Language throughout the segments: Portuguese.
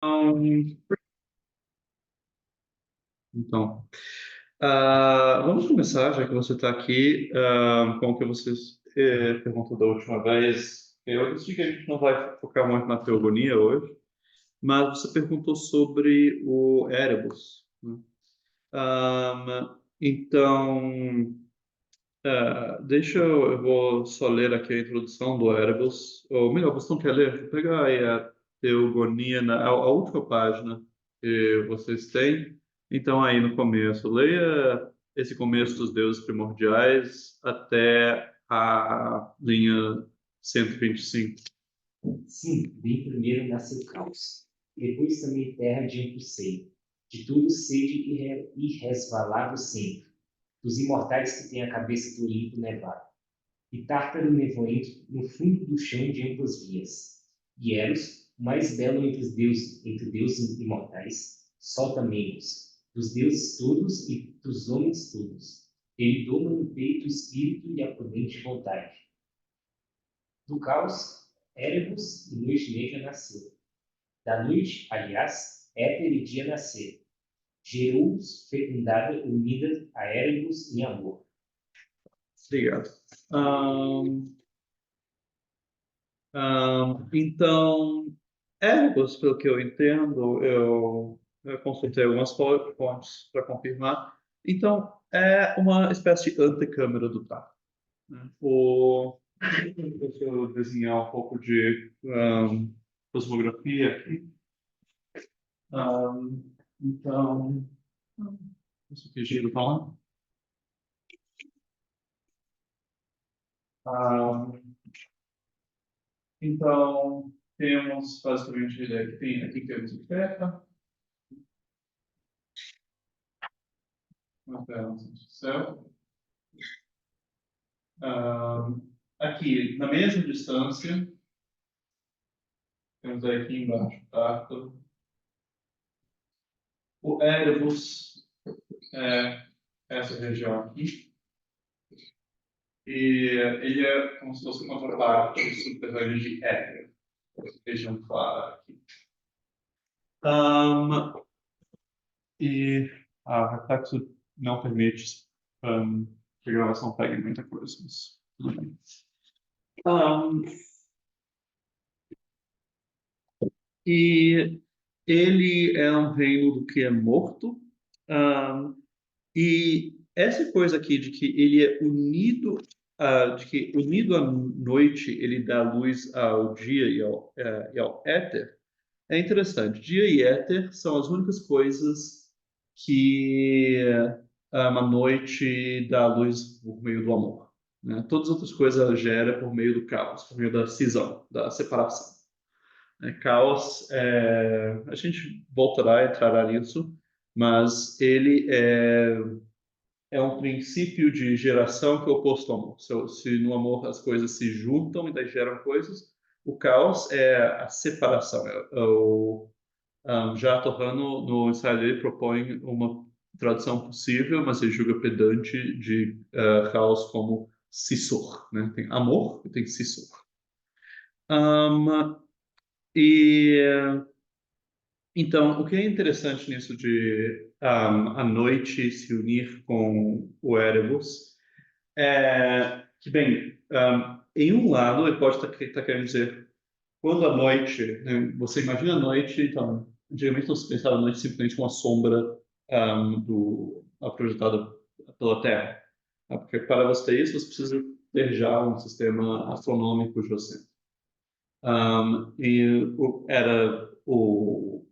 Hum, Então, vamos começar, já que você está aqui, com o que você perguntou da última vez. Eu decidi que a gente não vai focar muito na teogonia hoje, mas você perguntou sobre o Erebus, né? Então, eu vou só ler aqui a introdução do Erebus, ou melhor, você não quer ler? Vou pegar aí a teogonia, a última página que vocês têm. Então, aí no começo, leia esse começo dos deuses primordiais até a linha 125. Sim, bem primeiro nasceu caos, depois também terra de amplo seio, de tudo sede irresvalável sempre, dos imortais que têm a cabeça do Olimpo nevado, e Tártaro nevoento no fundo do chão de amplas vias. E Eros, o mais belo entre deuses imortais, solta membros, dos deuses todos e dos homens todos. Ele doma no peito o espírito e a prudente vontade. Do caos, Erebus e noite negra nasceu. Da noite, aliás, éter e dia nasceram. Gerou-os fecundada, unida a Erebus em amor. Obrigado. Então, Erebus, pelo que eu entendo, eu consultei algumas fontes para confirmar. Então, é uma espécie de antecâmara do Tá, né? Deixa eu desenhar um pouco de cosmografia aqui. Então, isso aqui, giro falando. Um, então, temos basicamente aqui temos o Teta, uma tela do céu. Aqui, na mesma distância, temos aqui embaixo, tá? O Erebus é essa região aqui. E ele é como se fosse uma contraparte subterrânea de Éter, região clara aqui. E a reflexo não permite que a gravação pegue muita coisa, mas tudo bem. E ele é um reino do que é morto. Um, e essa coisa aqui de que ele é unido, de que unido à noite ele dá luz ao dia e ao éter, é interessante. Dia e éter são as únicas coisas que a noite dá luz por meio do amor, né? Todas as outras coisas ela gera por meio do caos, por meio da cisão, da separação. Caos, a gente voltará a entrar nisso, mas ele é um princípio de geração que é oposto ao amor. Se no amor as coisas se juntam e daí geram coisas, o caos é a separação. Já Torrano, no ensaio dele, propõe uma tradução possível, mas ele julga pedante de caos como cissor, né? Tem amor e tem cissor. Um, e Então, o que é interessante nisso de a noite se unir com o Erebus é que, bem, em um lado, ele pode estar querendo dizer, quando a noite, né, você imagina a noite, então, antigamente não se pensava a noite simplesmente como uma sombra projetada pela Terra. Porque para você ter isso, você precisa ter já um sistema astronômico de você. Era o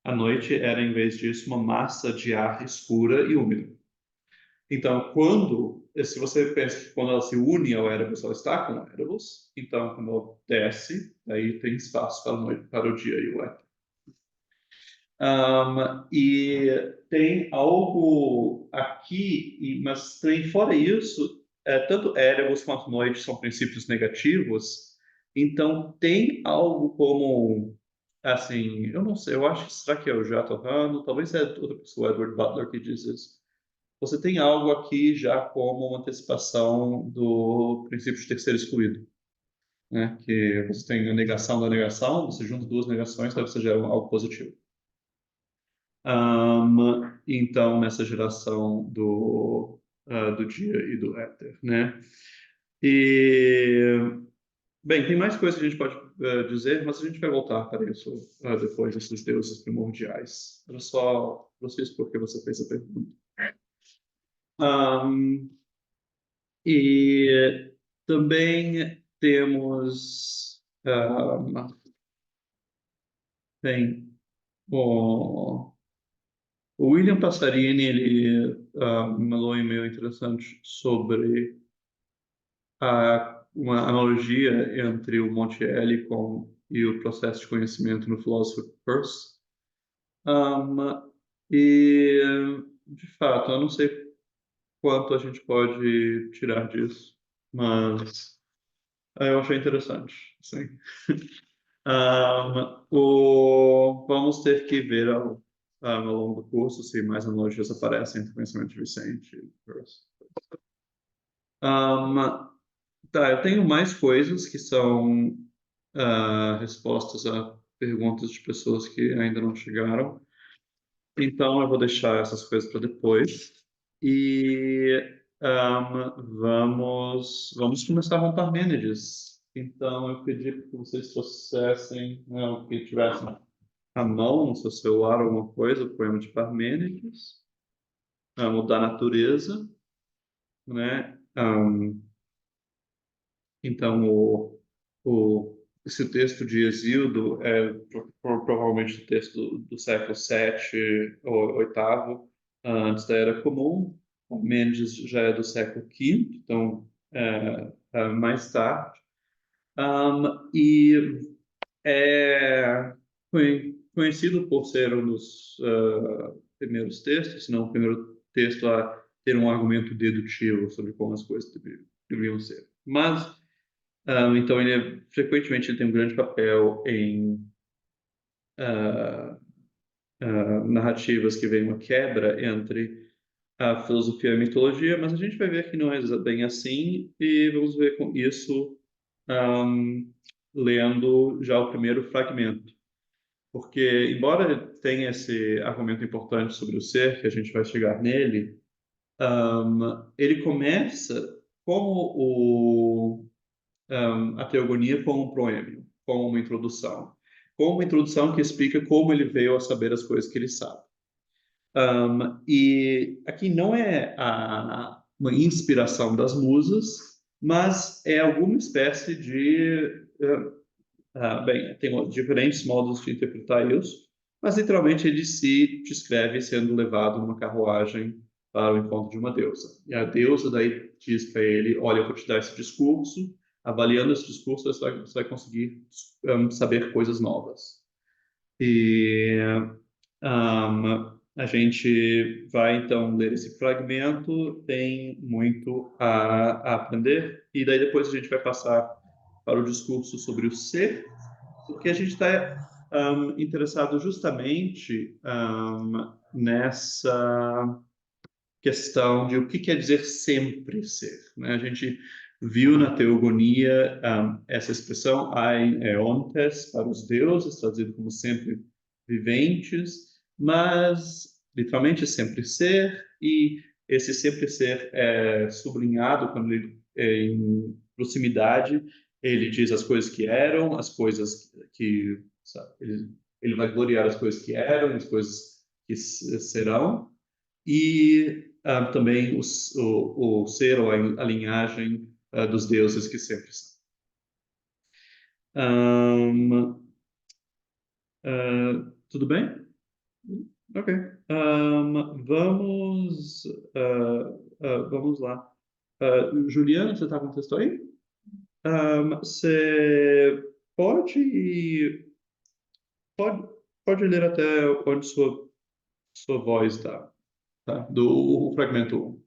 A noite era, em vez disso, uma massa de ar escura e úmida. Então, se você pensa que quando ela se une ao Erebus, ela está com o Erebus, então, quando ela desce, aí tem espaço para a noite, para o dia e o éter. E tem algo aqui, mas tem fora isso, tanto Erebus quanto noite são princípios negativos, então tem algo como, assim, eu não sei, eu acho que será que é o Jato Rano, talvez é outra pessoa, Edward Butler, que diz isso. Você tem algo aqui já como uma antecipação do princípio de terceiro excluído. né? Que você tem a negação da negação, você junta duas negações, daí você gera algo positivo. Então, nessa geração do dia e do éter, né? E, bem, tem mais coisas que a gente pode dizer, mas a gente vai voltar para isso depois desses deuses primordiais. Era só vocês porque você fez a pergunta. Ahm, e também temos, bem, o William Passarini, ele falou um e-mail interessante sobre uma analogia entre o Monte Helicon e o processo de conhecimento no Philosopher's Curse. E, de fato, eu não sei quanto a gente pode tirar disso, mas eu achei interessante, sim. Vamos ter que ver ao longo do curso se mais analogias aparecem entre o conhecimento de Vicente e Curse. Tá, eu tenho mais coisas que são respostas a perguntas de pessoas que ainda não chegaram. Então, eu vou deixar essas coisas para depois. E vamos começar com Parmênides. Então, eu pedi que vocês trouxessem, né, o que tivessem à mão, no seu celular, alguma coisa, o poema de Parmênides, o da natureza, né? Então, esse texto de Hesíodo é provavelmente o texto do século VII ou VIII, antes da Era Comum. Mendes já é do século V, então mais tarde. E é conhecido por ser um dos primeiros textos, se não o primeiro texto a ter um argumento dedutivo sobre como as coisas deveriam ser. Mas então, frequentemente ele tem um grande papel em ah, narrativas que veem uma quebra entre a filosofia e a mitologia, mas a gente vai ver que não é bem assim, e vamos ver com isso ahm, lendo já o primeiro fragmento. Porque, embora tenha esse argumento importante sobre o ser, que a gente vai chegar nele, ele começa como a teogonia como um proêmio, como uma introdução que explica como ele veio a saber as coisas que ele sabe. E aqui não é uma inspiração das musas, mas é alguma espécie de bem, tem diferentes modos de interpretar isso, mas literalmente ele se descreve sendo levado numa carruagem para o encontro de uma deusa. E a deusa daí diz para ele: olha, eu vou te dar esse discurso, avaliando esse discurso você vai conseguir saber coisas novas. E a gente vai então ler esse fragmento, tem muito a aprender, e daí depois a gente vai passar para o discurso sobre o ser, porque a gente está interessado justamente nessa questão de o que quer dizer sempre ser, né? A gente viu na teogonia essa expressão ain eontes para os deuses, traduzido como sempre viventes, mas literalmente sempre ser, e esse sempre ser é sublinhado quando ele é em proximidade, ele diz as coisas que eram, as coisas que, sabe, ele vai gloriar as coisas que eram, as coisas que serão, e também o ser ou a linhagem dos deuses que sempre são. Tudo bem? Ok. Vamos lá. Juliana, você está com o texto aí? Você pode, pode ler até onde sua voz está, tá? Do fragmento 1.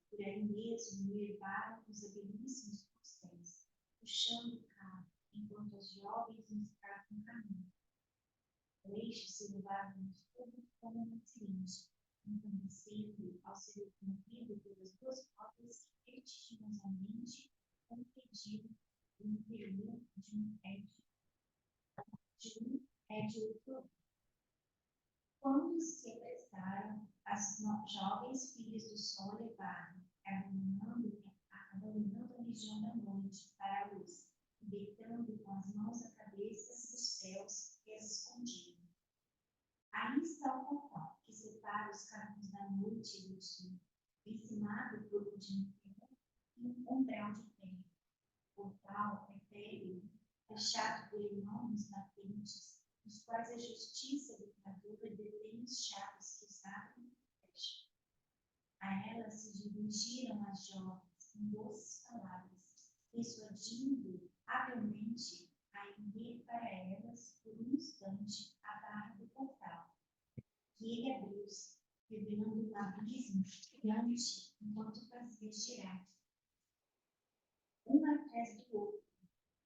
Por aí mesmo me levaram os habilíssimos costelos, puxando o carro, enquanto as jovens nos tratam caminho. O eixo se levava tudo como um acidente, entorpecendo ao ser movido pelas duas rodas que vertiginosamente compeliam o interior de outro. Quando se apressaram, as jovens filhas do sol levaram, abandonando a região da noite para a luz, e deitando com as mãos a cabeça nos céus que as escondiam. Aí está o portal que separa os caminhos da noite e do dia, ensinado por um de terra e um umbral de terra. O portal é pétreo, fechado por enormes batentes, nos quais a justiça do Criador detém as chaves que os abrem e fecham. A elas se dirigiram as jovens com doces palavras, persuadindo habilmente a erguer para elas, por um instante, a barra do portal. Que ele abriu-se, revelando um abismo gigante enquanto fazia girar, um atrás do outro,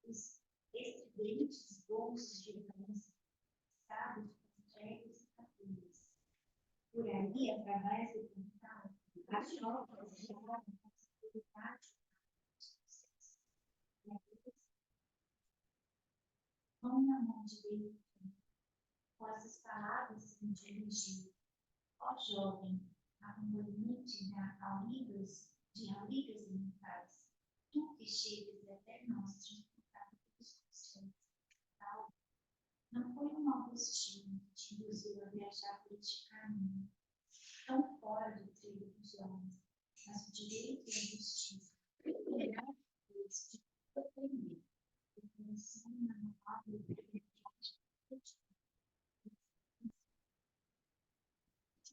os estridentes bolsos de lança, estados com tréguas e capulhas. Por ali, através do portal, as jovens chegaram pelo pátio e a mão na mão direita, com essas palavras se dirigiu: ó jovem, acompanhante de amigas mentais, tu que chegas até nós transportado pelos costumes, tal, não foi um mau destino que te induziu a viajar por este caminho, tão fora do trilho dos homens, mas o direito e a justiça, terá Deus de aprender, e começando na palavra de Deus,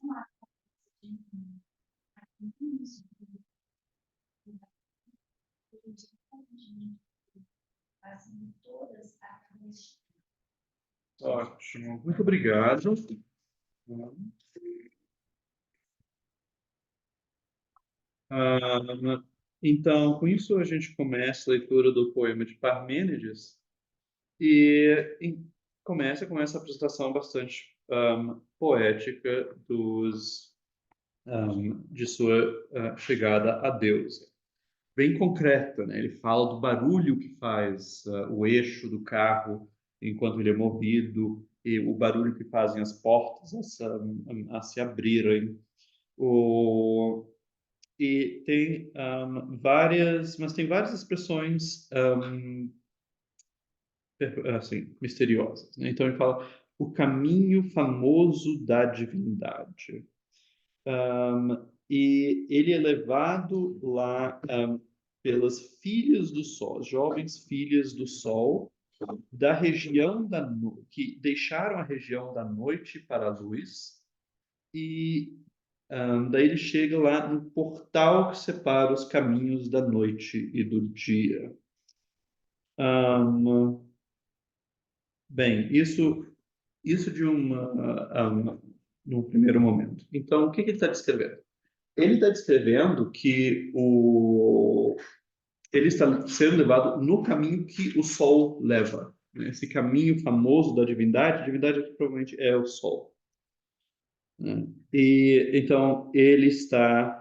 uma coisa de mim, a caminhos de conhecimento, fazendo todas através de Ótimo, muito obrigado. Ah, então, com isso, a gente começa a leitura do poema de Parmênides e começa com essa apresentação bastante poética de sua chegada a Deus. Bem concreta, né? Ele fala do barulho que faz o eixo do carro enquanto ele é movido e o barulho que fazem as portas a se abrirem. O, e tem mas tem várias expressões assim, misteriosas, né? Então ele fala o caminho famoso da divindade. E ele é levado lá pelas filhas do sol, as jovens filhas do sol, da região que deixaram a região da noite para a luz, e daí ele chega lá no portal que separa os caminhos da noite e do dia. Um, bem, isso de num primeiro momento. Então, o que ele está descrevendo? Ele está descrevendo que ele está sendo levado no caminho que o Sol leva, né? Esse caminho famoso da divindade, a divindade aqui provavelmente é o Sol, né? E então ele está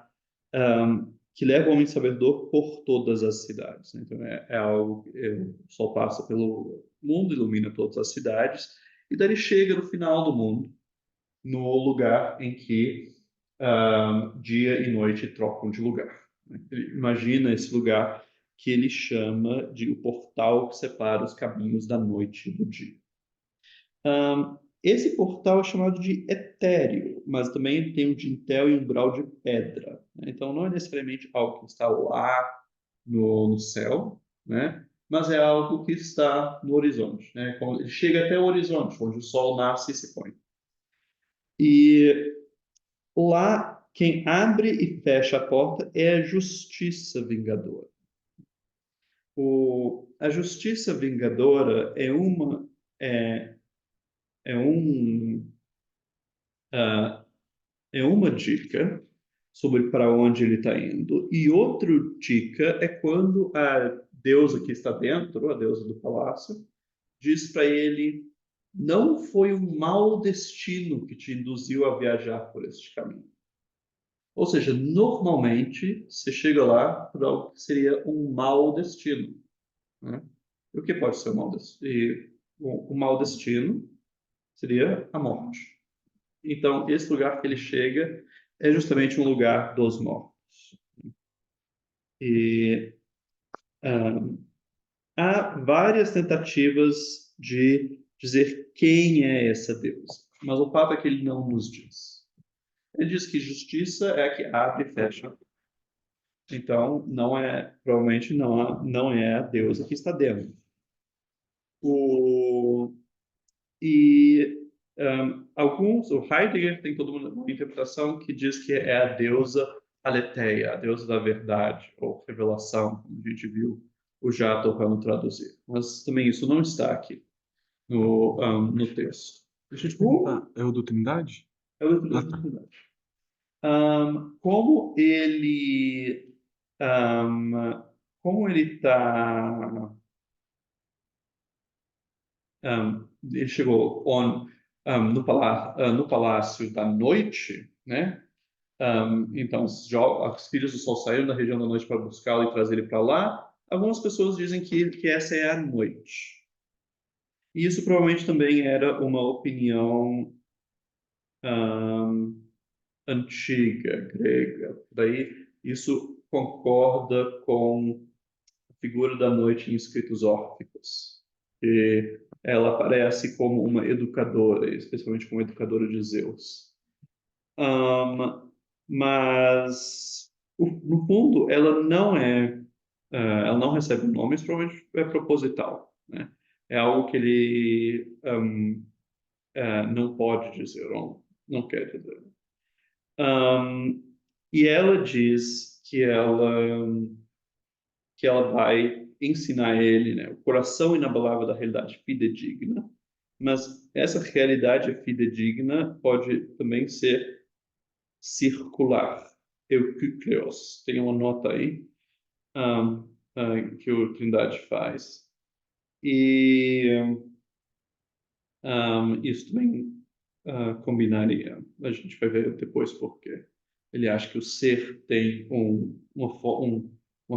que leva o homem sabedor por todas as cidades, né? Então é algo o Sol passa pelo mundo, ilumina todas as cidades e daí ele chega no final do mundo, no lugar em que dia e noite trocam de lugar, né? Imagina esse lugar que ele chama de o portal que separa os caminhos da noite e do dia. Esse portal é chamado de etéreo, mas também tem um dintel e um grau de pedra, né? Então não é necessariamente algo que está lá no céu, né? Mas é algo que está no horizonte, né? Ele chega até o horizonte, onde o sol nasce e se põe. E lá, quem abre e fecha a porta é a justiça vingadora. A justiça vingadora é, é, um, é uma dica sobre para onde ele está indo. E outra dica é quando a deusa que está dentro, a deusa do palácio, diz para ele: não foi um mau destino que te induziu a viajar por este caminho. Ou seja, normalmente você chega lá por algo que seria um mau destino, né? E o que pode ser um mau destino? E o mau destino seria a morte. Então, esse lugar que ele chega é justamente um lugar dos mortos. E há várias tentativas de dizer quem é essa deusa, mas o fato é que ele não nos diz. Ele diz que justiça é a que abre e fecha. Então, provavelmente não é a deusa que está dentro. O Heidegger tem toda uma interpretação que diz que é a deusa Aletheia, a deusa da verdade, ou revelação, como a gente viu o Jato tentando traduzir. Mas também isso não está aqui no texto. Deixa eu te perguntar, é o do Trindade? É o da verdade. Como ele está. Ele chegou no palácio da noite, né? Então, os filhos do sol saíram da região da noite para buscá-lo e trazer ele para lá. Algumas pessoas dizem que essa é a noite. E isso provavelmente também era uma opinião antiga, grega. Daí, isso concorda com a figura da noite em escritos órficos. E ela aparece como uma educadora, especialmente como educadora de Zeus. Mas, no fundo, ela não recebe um nome, isso provavelmente é proposital, né? É algo que ele não pode dizer, ou não quer dizer. E ela diz que ela vai ensinar ele, né, o coração inabalável da realidade fidedigna, mas essa realidade fidedigna pode também ser circular, eukykleos. Tem uma nota aí que o Trindade faz. E isso também combinaria. A gente vai ver depois por quê. Ele acha que o ser tem uma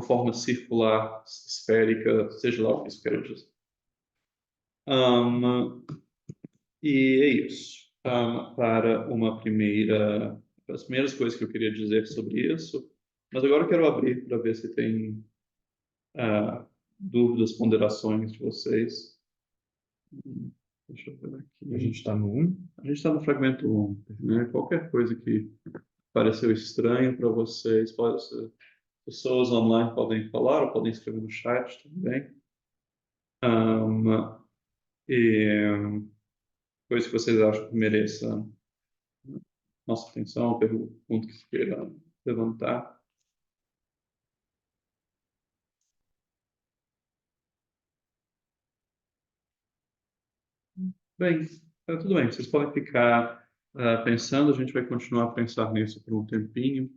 forma circular, esférica, seja lá o que isso quer dizer. E é isso. As primeiras coisas que eu queria dizer sobre isso, mas agora eu quero abrir para ver se tem dúvidas, ponderações de vocês. Deixa eu ver aqui. A gente está no 1? A gente está no fragmento 1, né? Qualquer coisa que pareceu estranho para vocês, pode ser. Pessoas online podem falar ou podem escrever no chat também. E coisa que vocês acham que mereça nossa atenção, pergunta que queira levantar. Bem, tudo bem. Vocês podem ficar pensando, a gente vai continuar a pensar nisso por um tempinho.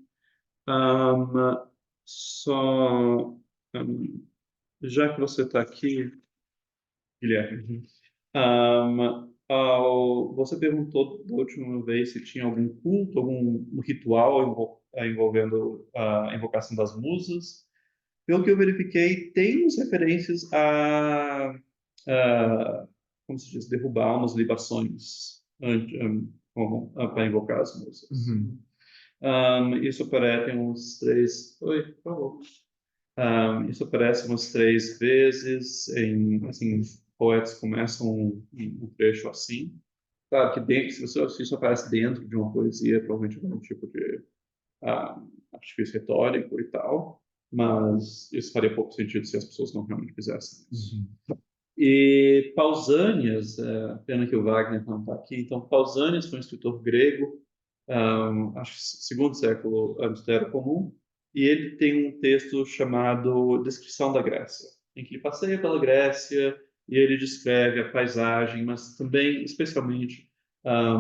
Só já que você está aqui, Guilherme, você perguntou da última vez se tinha algum culto, algum ritual envolvendo a invocação das musas. Pelo que eu verifiquei, tem umas referências como se diz, derrubar umas libações para invocar as musas. Uhum. Isso aparece uns 3. Oi, por favor. Isso aparece umas 3 vezes assim, poetas começam um trecho assim. Claro que se isso aparece dentro de uma poesia, provavelmente é um tipo de artifício retórico e tal, mas isso faria pouco sentido se as pessoas não realmente fizessem isso. Uhum. E Pausanias, pena que o Wagner não está aqui, então Pausanias foi um escritor grego, acho que segundo século antes da Era Comum, e ele tem um texto chamado Descrição da Grécia, em que ele passeia pela Grécia e ele descreve a paisagem, mas também, especialmente,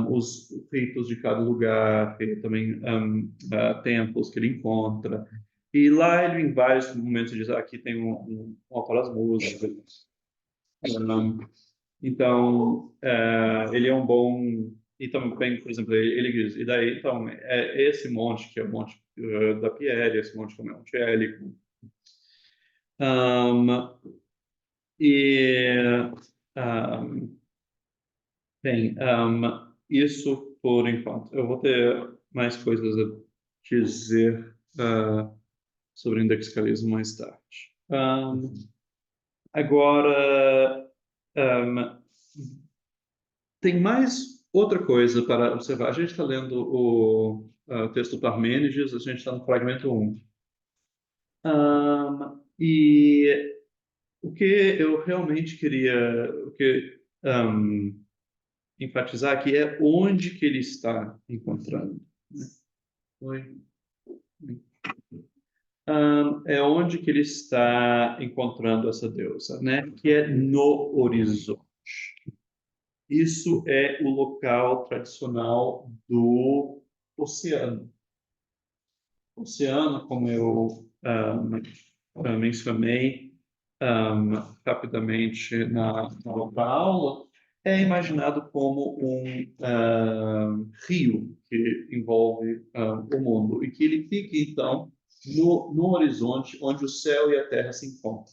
os ritos de cada lugar, e também templos que ele encontra. E lá ele, em vários momentos, diz: aqui tem um altar às músicas. Então, ele é um bom. E também, por exemplo, ele diz: e daí, então, esse monte, que é o monte da Pierre, esse monte que é o Monte Hélico. Um, e. um, Bem, isso por enquanto. Eu vou ter mais coisas a dizer sobre indexicalismo mais tarde. Agora, um, tem mais outra coisa para observar. A gente está lendo o texto Parmênides, a gente está no fragmento 1. E o que eu realmente queria enfatizar aqui é onde que ele está encontrando. Né? Oi. É onde que ele está encontrando essa deusa, né? Que é no horizonte. Isso é o local tradicional do oceano. O oceano, como eu mencionei rapidamente na outra aula, é imaginado como um rio que envolve o mundo e que ele fica, então, no horizonte onde o céu e a terra se encontram.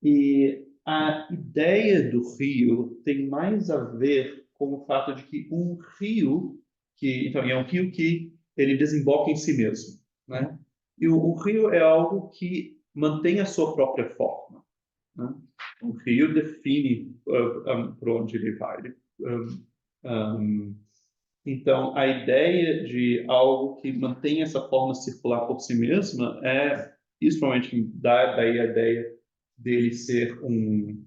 E a ideia do rio tem mais a ver com o fato de que um rio, então, é um rio que ele desemboca em si mesmo, né? E o rio é algo que mantém a sua própria forma, né? O rio define por onde ele vai. Então, a ideia de algo que mantém essa forma circular por si mesma é, principalmente, que dá daí a ideia dele ser um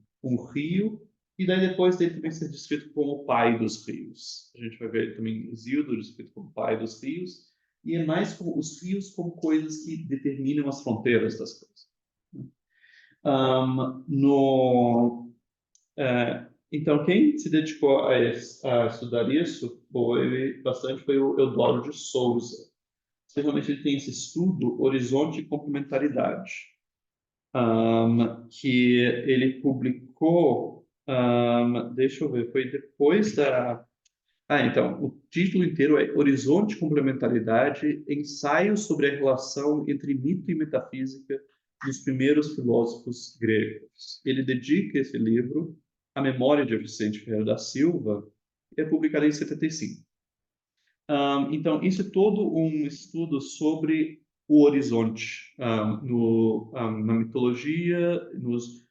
rio, e daí depois dele também ser descrito como o pai dos rios. A gente vai ver também Isildur descrito como o pai dos rios, e é mais como os rios como coisas que determinam as fronteiras das coisas. No então, quem se dedicou a estudar isso foi o Eudoro de Souza. Especialmente ele tem esse estudo Horizonte e Complementaridade, que ele publicou, deixa eu ver, foi depois da... então, o título inteiro é Horizonte e Complementaridade, ensaio sobre a relação entre mito e metafísica dos primeiros filósofos gregos. Ele dedica esse livro à memória de Vicente Ferreira da Silva e é publicado em 75. Então, isso é todo um estudo sobre o horizonte na mitologia, nos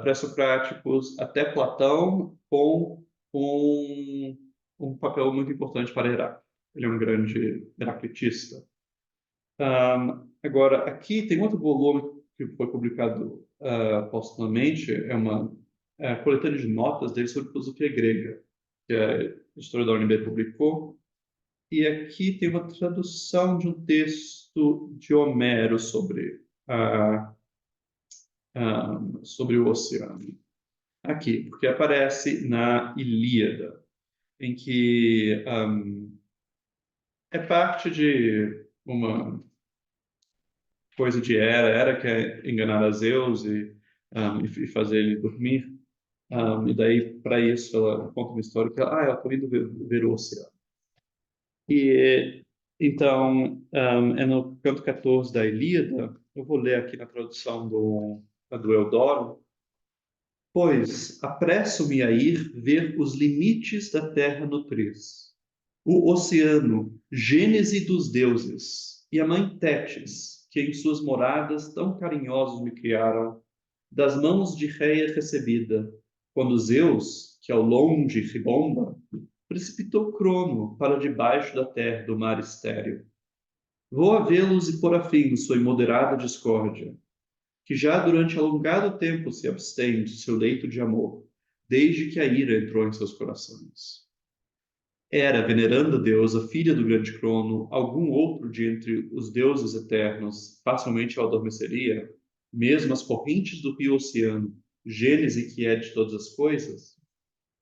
pré-socráticos, até Platão, com um papel muito importante para Heráclito. Ele é um grande heraclitista. Agora, aqui tem outro volume que foi publicado postumamente, é uma coletânea de notas dele sobre filosofia grega, que a editora da UNB publicou. E aqui tem uma tradução de um texto de Homero sobre o oceano. Aqui, porque aparece na Ilíada, em que é parte de uma coisa de Hera quer enganar a Zeus e fazer ele dormir. E daí, para isso, ela conta uma história que ela estou indo ver o oceano. E então, é no canto 14 da Ilíada, eu vou ler aqui na tradução do Eudoro. Pois apresso-me a ir ver os limites da terra nutriz, o oceano, gênese dos deuses, e a mãe Tétis, que em suas moradas tão carinhosos me criaram, das mãos de Reia recebida, quando Zeus, que ao longe ribomba, precipitou Crono para debaixo da terra do mar estéril. Vou a vê-los e pôr a fim sua imoderada discórdia, que já durante alongado tempo se abstém de seu leito de amor, desde que a ira entrou em seus corações. Era, veneranda deusa, filha do grande Crono, algum outro de entre os deuses eternos facilmente o adormeceria, mesmo as correntes do rio oceano, gênese que é de todas as coisas?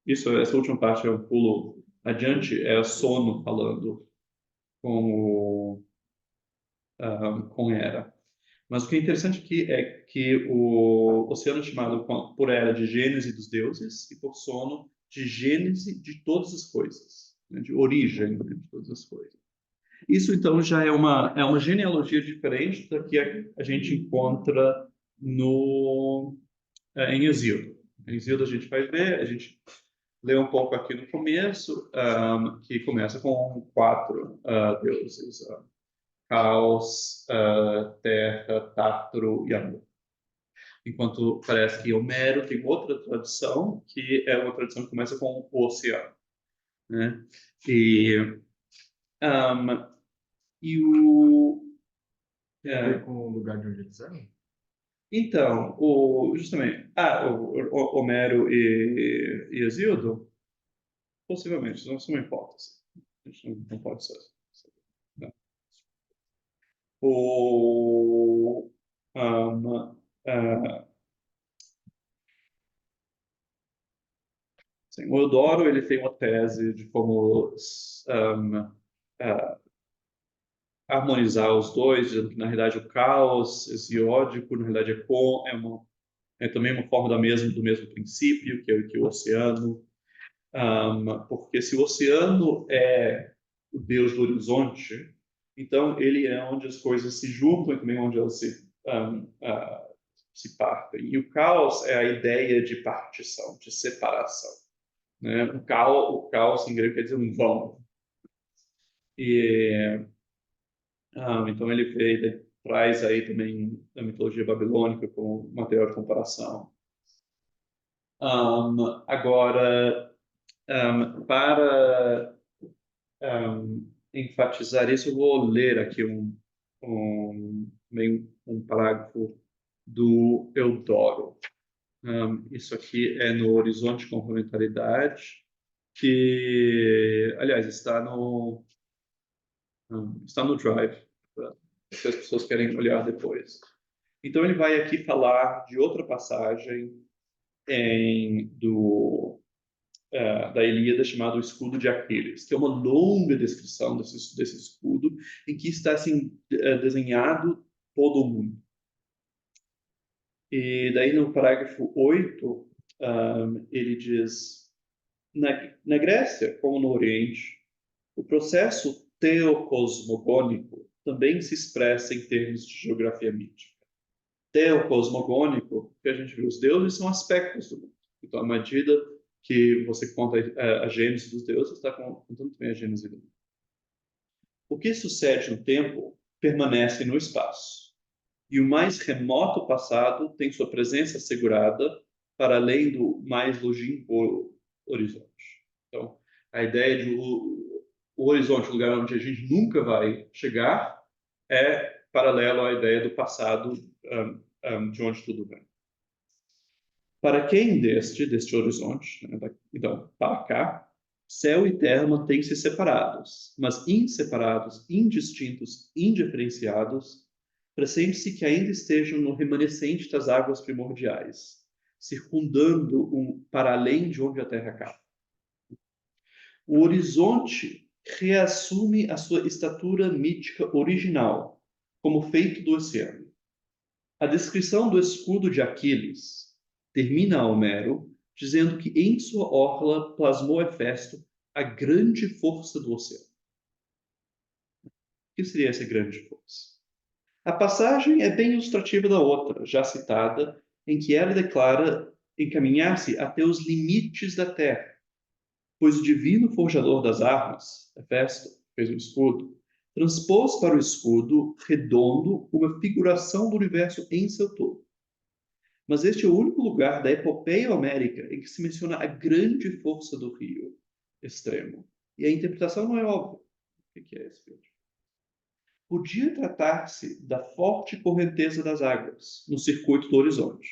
essa última parte é um pulo adiante, é sono falando com, com Hera. Mas o que é interessante aqui é que o oceano é chamado por Hera de Gênese dos deuses e por Sono de Gênese de todas as coisas, né, de origem, né, de todas as coisas. Isso, então, já é uma genealogia diferente da que a gente encontra em Hesíodo. Em Hesíodo a gente vai ver, a gente lê um pouco aqui no começo, que começa com 4 deuses. Caos, terra, Tártaro e amor. Enquanto parece que Homero tem outra tradição, que é uma tradição que começa com o oceano. Né? E, um, e o... Tem a ver com o lugar de onde eles eram? Então, justamente, o Homero e Hesíodo, possivelmente, isso não é uma hipótese. A gente não pode ser. Não. O, um, sim, o Eudoro ele tem uma tese de como harmonizar os dois, dizendo que na realidade o caos hesiódico, na realidade é também uma forma do mesmo princípio, que o oceano. Porque se o oceano é o deus do horizonte, então ele é onde as coisas se juntam e também onde elas se partem. E o caos é a ideia de partição, de separação. Né? O caos em grego quer dizer um vão. E, então ele traz aí também a mitologia babilônica como material de comparação. Agora, para enfatizar isso, eu vou ler aqui um parágrafo do Eudoro. Isso aqui é no Horizonte de Complementaridade, que, aliás, está no Drive, se as pessoas querem olhar depois. Então, ele vai aqui falar de outra passagem da Ilíada chamada o Escudo de Aquiles, que é uma longa descrição desse escudo, em que está assim, desenhado todo o mundo. E daí no parágrafo 8, ele diz: na Grécia, como no Oriente, o processo teocosmogônico também se expressa em termos de geografia mítica. Teocosmogônico, que a gente viu, os deuses são aspectos do mundo. Então, à medida que você conta a gênese dos deuses, está contando também a gênese do mundo. O que sucede no tempo permanece no espaço. E o mais remoto passado tem sua presença assegurada para além do mais longínquo horizonte. Então, a ideia de o horizonte, o lugar onde a gente nunca vai chegar, é paralelo à ideia do passado, de onde tudo vem. Para quem deste horizonte, né, então, para cá, céu e terra mantêm-se separados, mas inseparados, indistintos, indiferenciados, pressente-se que ainda estejam no remanescente das águas primordiais, circundando para além de onde a terra acaba. O horizonte reassume a sua estatura mítica original, como feito do oceano. A descrição do escudo de Aquiles termina Homero dizendo que em sua orla plasmou Hefesto a grande força do oceano. O que seria essa grande força? A passagem é bem ilustrativa da outra, já citada, em que ela declara encaminhar-se até os limites da terra, pois o divino forjador das armas, Hefesto, fez um escudo, transpôs para o escudo redondo uma figuração do universo em seu todo. Mas este é o único lugar da epopeia homérica em que se menciona a grande força do rio extremo. E a interpretação não é óbvia. O que é esse rio? Podia tratar-se da forte correnteza das águas no circuito do horizonte.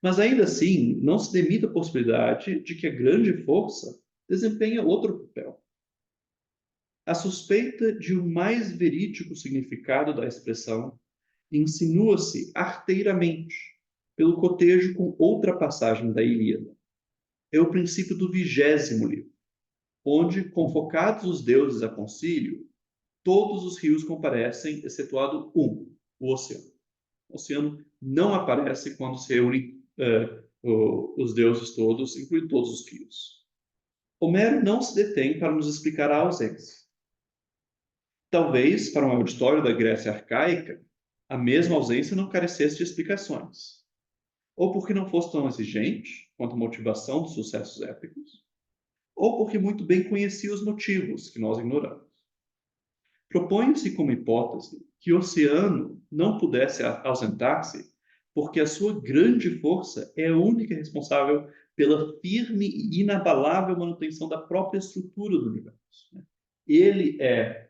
Mas ainda assim, não se demita a possibilidade de que a grande força desempenha outro papel. A suspeita de um mais verídico significado da expressão insinua-se arteiramente pelo cotejo com outra passagem da Ilíada. é o princípio do 20º livro, onde, convocados os deuses a concílio, todos os rios comparecem, excetuado um, o oceano. O oceano não aparece quando se reúnem os deuses todos, incluindo todos os rios. Homero não se detém para nos explicar a ausência. Talvez, para um auditório da Grécia arcaica, a mesma ausência não carecesse de explicações. Ou porque não fosse tão exigente quanto a motivação dos sucessos épicos, ou porque muito bem conhecia os motivos que nós ignoramos. Propõe-se como hipótese que o oceano não pudesse ausentar-se porque a sua grande força é a única responsável pela firme e inabalável manutenção da própria estrutura do universo. Ele é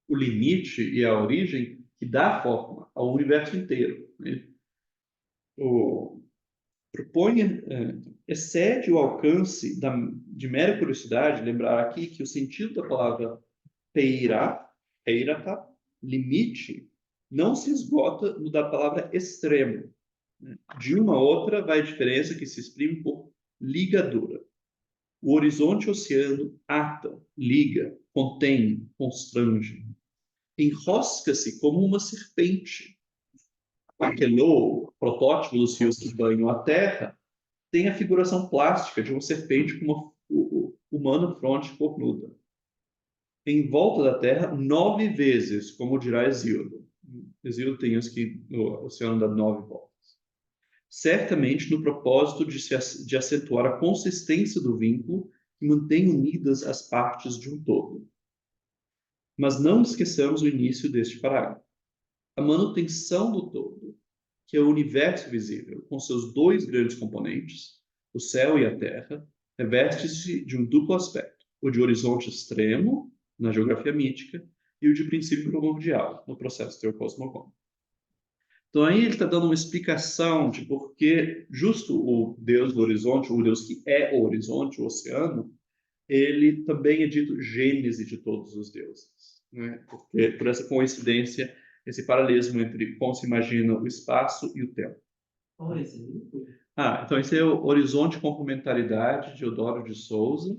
o limite e a origem que dá forma ao universo inteiro. Propõe, excede o alcance de mera curiosidade, lembrar aqui que o sentido da palavra peirata, limite, não se esgota no da palavra extremo. De uma a outra vai a diferença que se exprime por ligadura. O horizonte oceano ata, liga, contém, constrange. Enrosca-se como uma serpente. Aquelô, protótipo dos rios que banham a terra, tem a figuração plástica de uma serpente com uma humana fronte cornuda. Em volta da Terra 9 vezes, como dirá Hesíodo. Hesíodo tem isso que o oceano dá 9 voltas. Certamente no propósito de acentuar a consistência do vínculo que mantém unidas as partes de um todo. Mas não esqueçamos o início deste parágrafo. A manutenção do todo, que é o universo visível, com seus 2 grandes componentes, o céu e a terra, reveste-se de um duplo aspecto, o de horizonte extremo, na geografia mítica, e o de princípio primordial, no processo teocosmogônico. Então aí ele está dando uma explicação de por que justo o Deus do horizonte, o Deus que é o horizonte, o oceano, ele também é dito gênese de todos os deuses, né? Porque, por essa coincidência, esse paralelismo entre como se imagina o espaço e o tempo. Então esse é o Horizonte Complementaridade de Eudoro de Souza.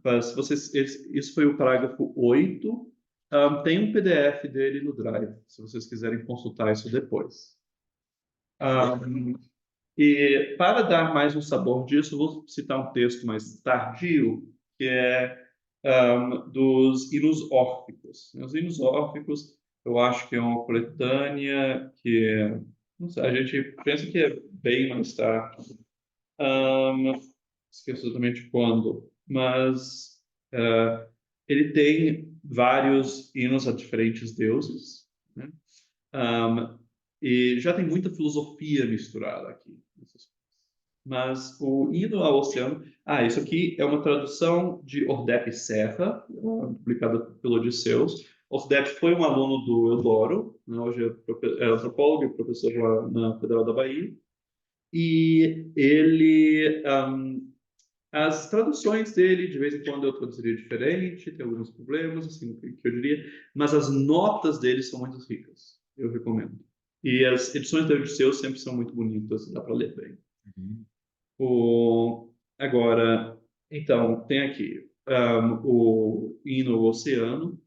Mas isso foi o parágrafo 8. Tem um PDF dele no Drive, se vocês quiserem consultar isso depois. E para dar mais um sabor disso, eu vou citar um texto mais tardio, que é dos hinos órficos. Os hinos órficos, eu acho que é uma coletânea que não sei, a gente pensa que é bem mais tarde. Esqueço exatamente quando, mas ele tem vários hinos a diferentes deuses, né? E já tem muita filosofia misturada aqui. Mas o hino ao oceano... isso aqui é uma tradução de Ordep Serra, publicada pelo Odisseus. Ordep foi um aluno do Eudoro, né? Hoje é antropólogo e professor lá na Federal da Bahia. E ele... as traduções dele, de vez em quando eu traduziria diferente, tem alguns problemas, assim, que eu diria, mas as notas dele são muito ricas, eu recomendo. E as edições da Odisseus sempre são muito bonitas, dá para ler bem. Agora, então, tem aqui o hino ao oceano.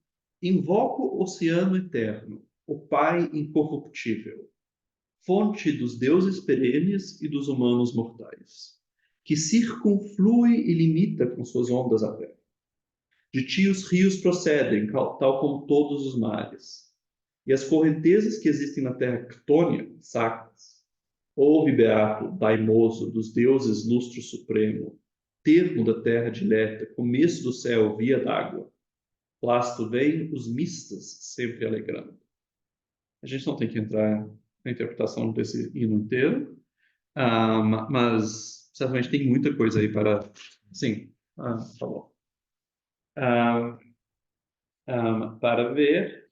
Invoco o oceano eterno, o Pai incorruptível, fonte dos deuses perenes e dos humanos mortais, que circunflui e limita com suas ondas a terra. De ti os rios procedem, tal como todos os mares. E as correntezas que existem na terra ctônia, sacras. Ouve, beato, daimoso, dos deuses lustro supremo, termo da terra dileta, começo do céu, via d'água. Plasto vem os mistas, sempre alegrando. A gente não tem que entrar na interpretação desse hino inteiro, mas certamente tem muita coisa aí para... Sim, tá bom. Para ver,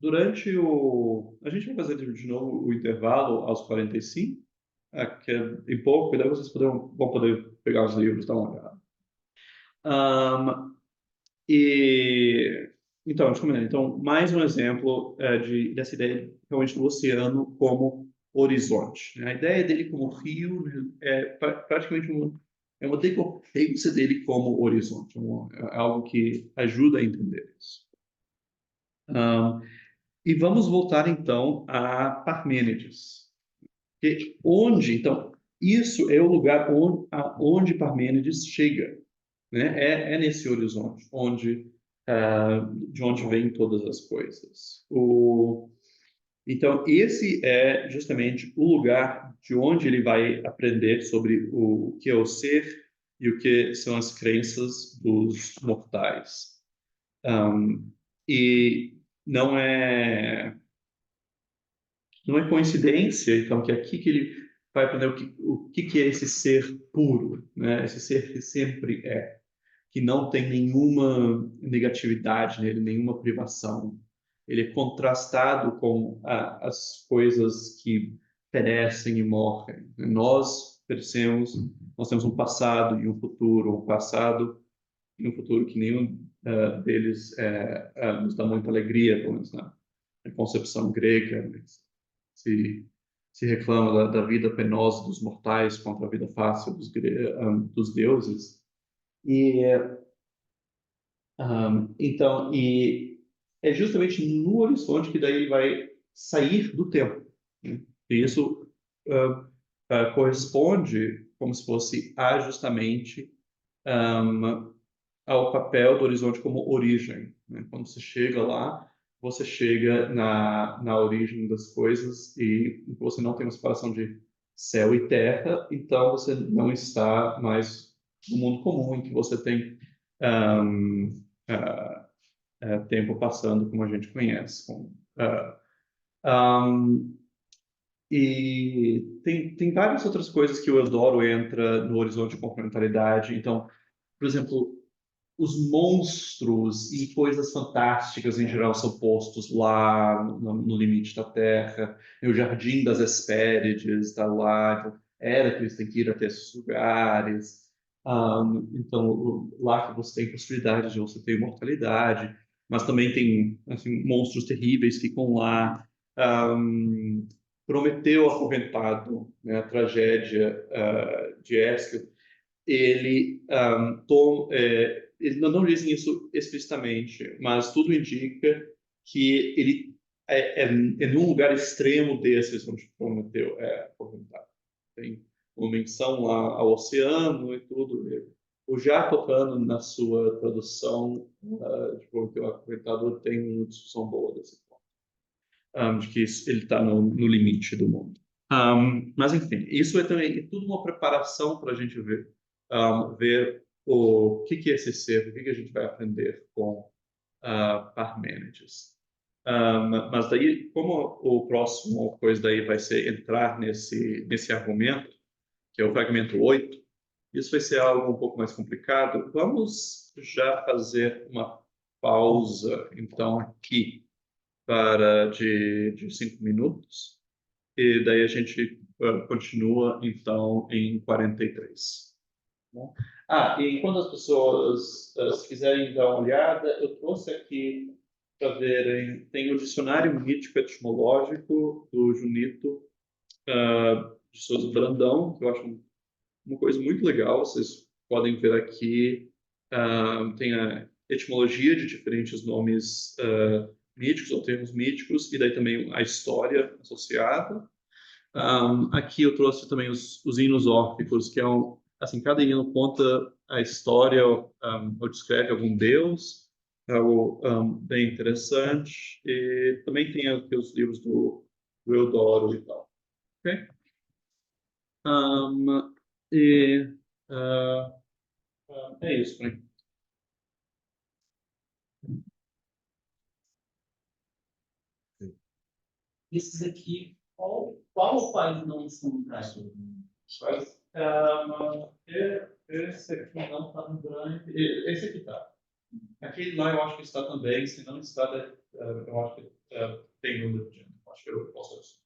durante o... A gente vai fazer de novo o intervalo aos 45, que é em pouco, e daí vocês vão poder pegar os livros, dar uma olhada. E Então, então, mais um exemplo dessa ideia realmente do oceano como horizonte, né? A ideia dele como rio, né, é praticamente é uma decorrência dele como horizonte, é algo que ajuda a entender isso. E vamos voltar então a Parmênides. Então, isso é o lugar onde Parmênides chega, né? É nesse horizonte de onde vêm todas as coisas. Então, esse é justamente o lugar de onde ele vai aprender sobre o que é o ser e o que são as crenças dos mortais. E não é não é coincidência, então, que aqui que ele vai aprender o que é esse ser puro, né? Esse ser que sempre é, que não tem nenhuma negatividade nele, nenhuma privação. Ele é contrastado com as coisas que perecem e morrem. Nós perecemos, nós temos um passado e um passado e um futuro que nenhum deles nos dá muita alegria, pelo menos na concepção grega, né? se, se reclama da vida penosa dos mortais contra a vida fácil dos deuses. E então, e é justamente no horizonte que daí ele vai sair do tempo, né? E isso corresponde como se fosse justamente um, ao papel do horizonte como origem, né? Quando você chega lá, você chega na origem das coisas e você não tem uma separação de céu e terra, então você não está mais no mundo comum em que você tem um, tempo passando como a gente conhece. Um, e tem várias outras coisas que o Eudoro entra no horizonte de complementaridade. Então, por exemplo, os monstros e coisas fantásticas em geral são postos lá no limite da Terra. O Jardim das Hespérides está lá. Então, Hércules tem que ir até esses lugares. Então, lá que você tem possibilidade de você ter imortalidade, mas também tem assim, monstros terríveis que ficam lá. Um, Prometeu acorrentado, né, a tragédia de Ésquilo, eles não dizem isso explicitamente, mas tudo indica que ele é num lugar extremo desses onde Prometeu é acorrentado. Tem uma menção lá ao oceano e tudo. O Jaco Cano, na sua tradução de Prometeu acorrentado, tem uma discussão boa desse ponto, de que ele está no limite do mundo. Mas, enfim, isso é também tudo uma preparação para a gente ver o que é esse ser, o que a gente vai aprender com Parmênides. Mas daí, como o próximo coisa daí vai ser entrar nesse argumento, que é o fragmento 8, isso vai ser algo um pouco mais complicado. Vamos já fazer uma pausa, então, aqui de 5 minutos. E daí a gente continua, então, em 43. Bom. E enquanto as pessoas, se quiserem dar uma olhada, eu trouxe aqui para verem, tem o Dicionário Mítico Etimológico do Junito de Souza Brandão, que eu acho uma coisa muito legal. Vocês podem ver aqui, tem a etimologia de diferentes nomes míticos ou termos míticos, e daí também a história associada. Aqui eu trouxe também os hinos órficos, que é assim, cada hino conta a história ou descreve algum deus, é algo bem interessante. E também tem aqui os livros do Eudoro e tal. Ok? Um, e ah, é isso, né? Esses aqui, qual país não estão no Brasil? Mas, esse aqui não está no grande. Esse aqui está. Aquele lá eu acho que está também. Se não está, eu acho que tem no livro. Acho que eu posso.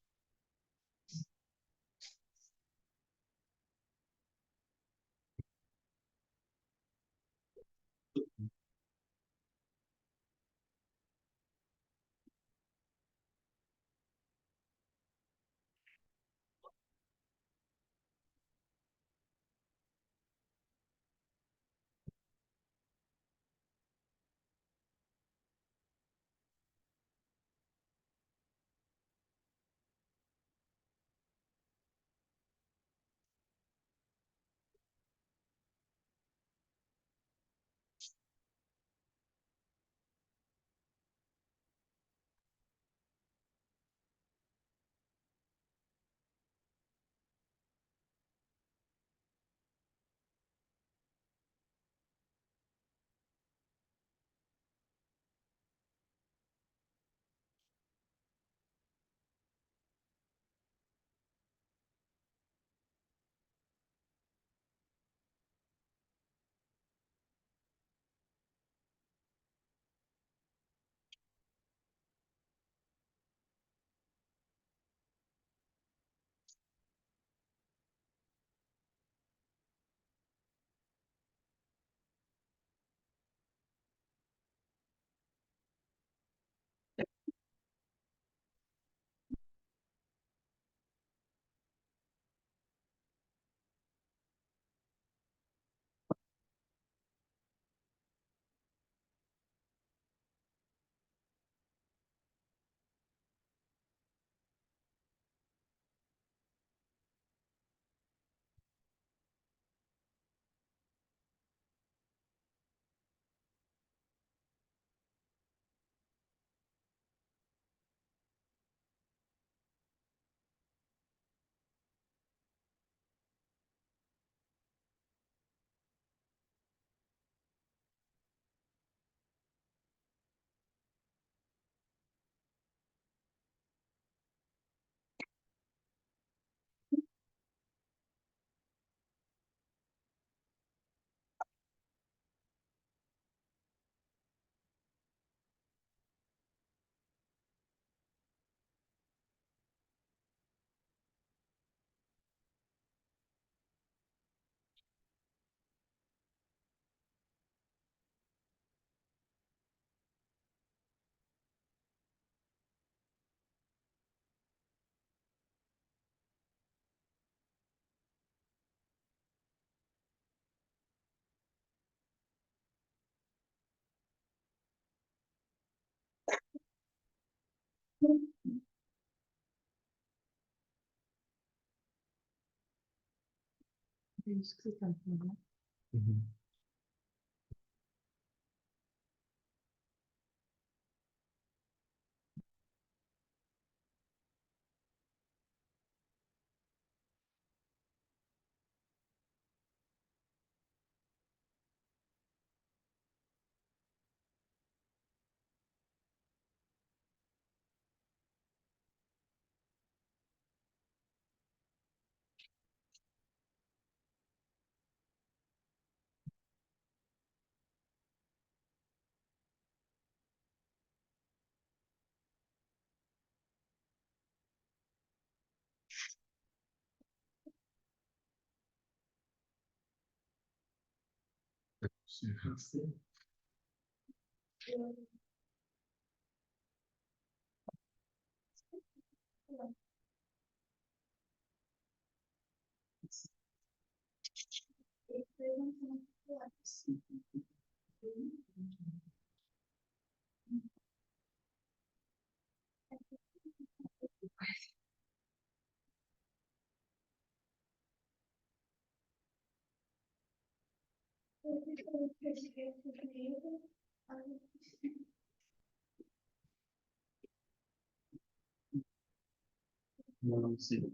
Não sei.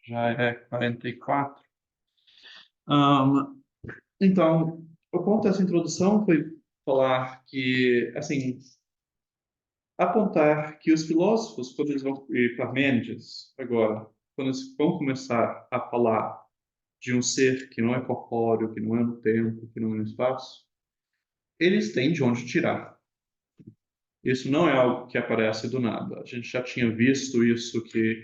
Já é 44. Ahm, então, o ponto dessa introdução foi falar que, assim, apontar que os filósofos, quando eles vão, e Parmênides, agora, quando eles vão começar a falar de um ser que não é corpóreo, que não é no tempo, que não é no espaço, eles têm de onde tirar. Isso não é algo que aparece do nada. A gente já tinha visto isso que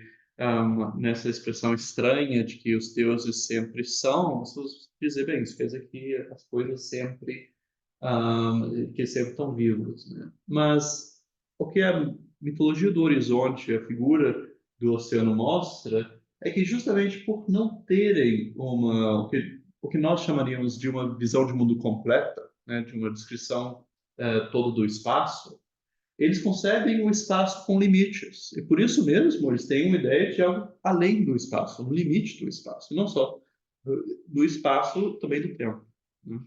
nessa expressão estranha de que os deuses sempre são, isso dizer bem, isso quer dizer que as coisas sempre que sempre estão vivos, né? Mas o que a mitologia do horizonte, a figura do oceano mostra, é que justamente por não terem o que nós chamaríamos de uma visão de mundo completa, né, de uma descrição toda do espaço, eles concebem o espaço com limites. E por isso mesmo eles têm uma ideia de algo além do espaço, um limite do espaço, e não só do espaço, também do tempo, né?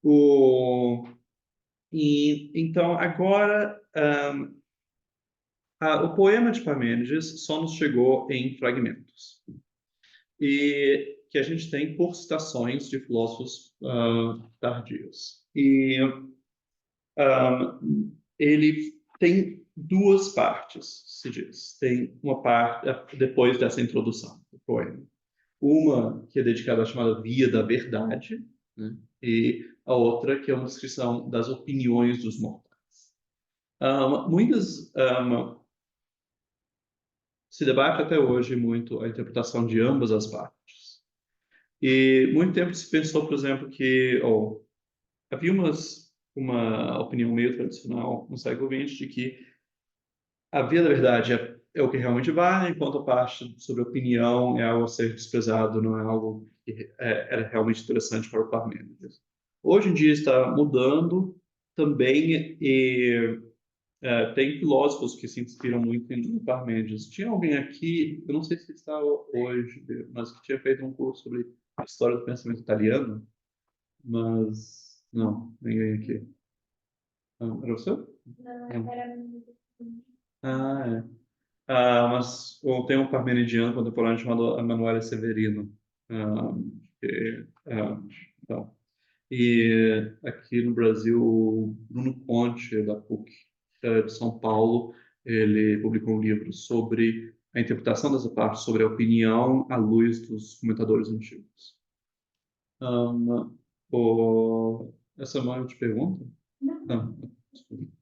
O, então, agora, o poema de Parmênides só nos chegou em fragmentos. E que a gente tem por citações de filósofos tardios. E ele tem duas partes, se diz. Tem uma parte, depois dessa introdução do poema. Uma que é dedicada à chamada Via da Verdade, né? E a outra que é uma descrição das opiniões dos mortais. Muitas se debate até hoje muito a interpretação de ambas as partes. E muito tempo se pensou, por exemplo, que havia uma opinião meio tradicional no século XX de que a via da verdade é o que realmente vale, enquanto a parte sobre opinião é algo a ser desprezado, não é algo que era realmente interessante para o Parmênides. Hoje em dia está mudando também e tem filósofos que se inspiram muito em Parmênides. Tinha alguém aqui, eu não sei se está hoje, mas que tinha feito um curso sobre a história do pensamento italiano, mas não, ninguém aqui. Era você? Não, era Ah, é. Mas tem um parmenidiano contemporâneo chamado Emanuele Severino. Ah, então, e aqui no Brasil, o Bruno Conte, da PUC de São Paulo, ele publicou um livro sobre a interpretação dessa parte, sobre a opinião à luz dos comentadores antigos. Essa é uma te pergunta? Não. Desculpa.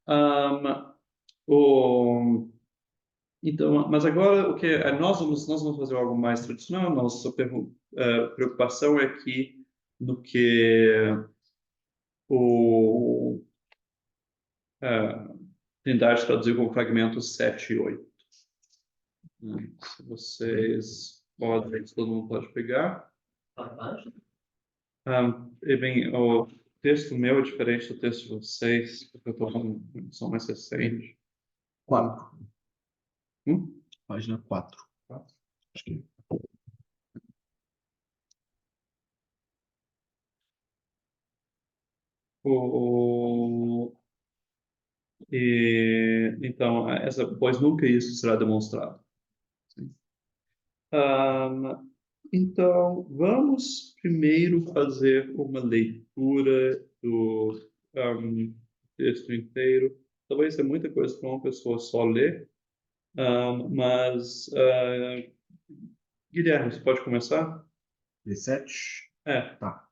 Um, o, então, mas agora o que nós vamos fazer algo mais tradicional. Nossa preocupação é que no que o Trindade traduziu como fragmentos 7 e 8. Se vocês podem, se todo mundo pode pegar. E bem, texto meu é diferente do texto de vocês, porque eu estou com uma edição mais recente. 4. Hum? Página 4. Acho que O, então, pois nunca isso será demonstrado. Sim. Então, vamos primeiro fazer uma leitura do texto inteiro. Talvez seja muita coisa para uma pessoa só ler, mas, Guilherme, você pode começar? 17. É. Tá.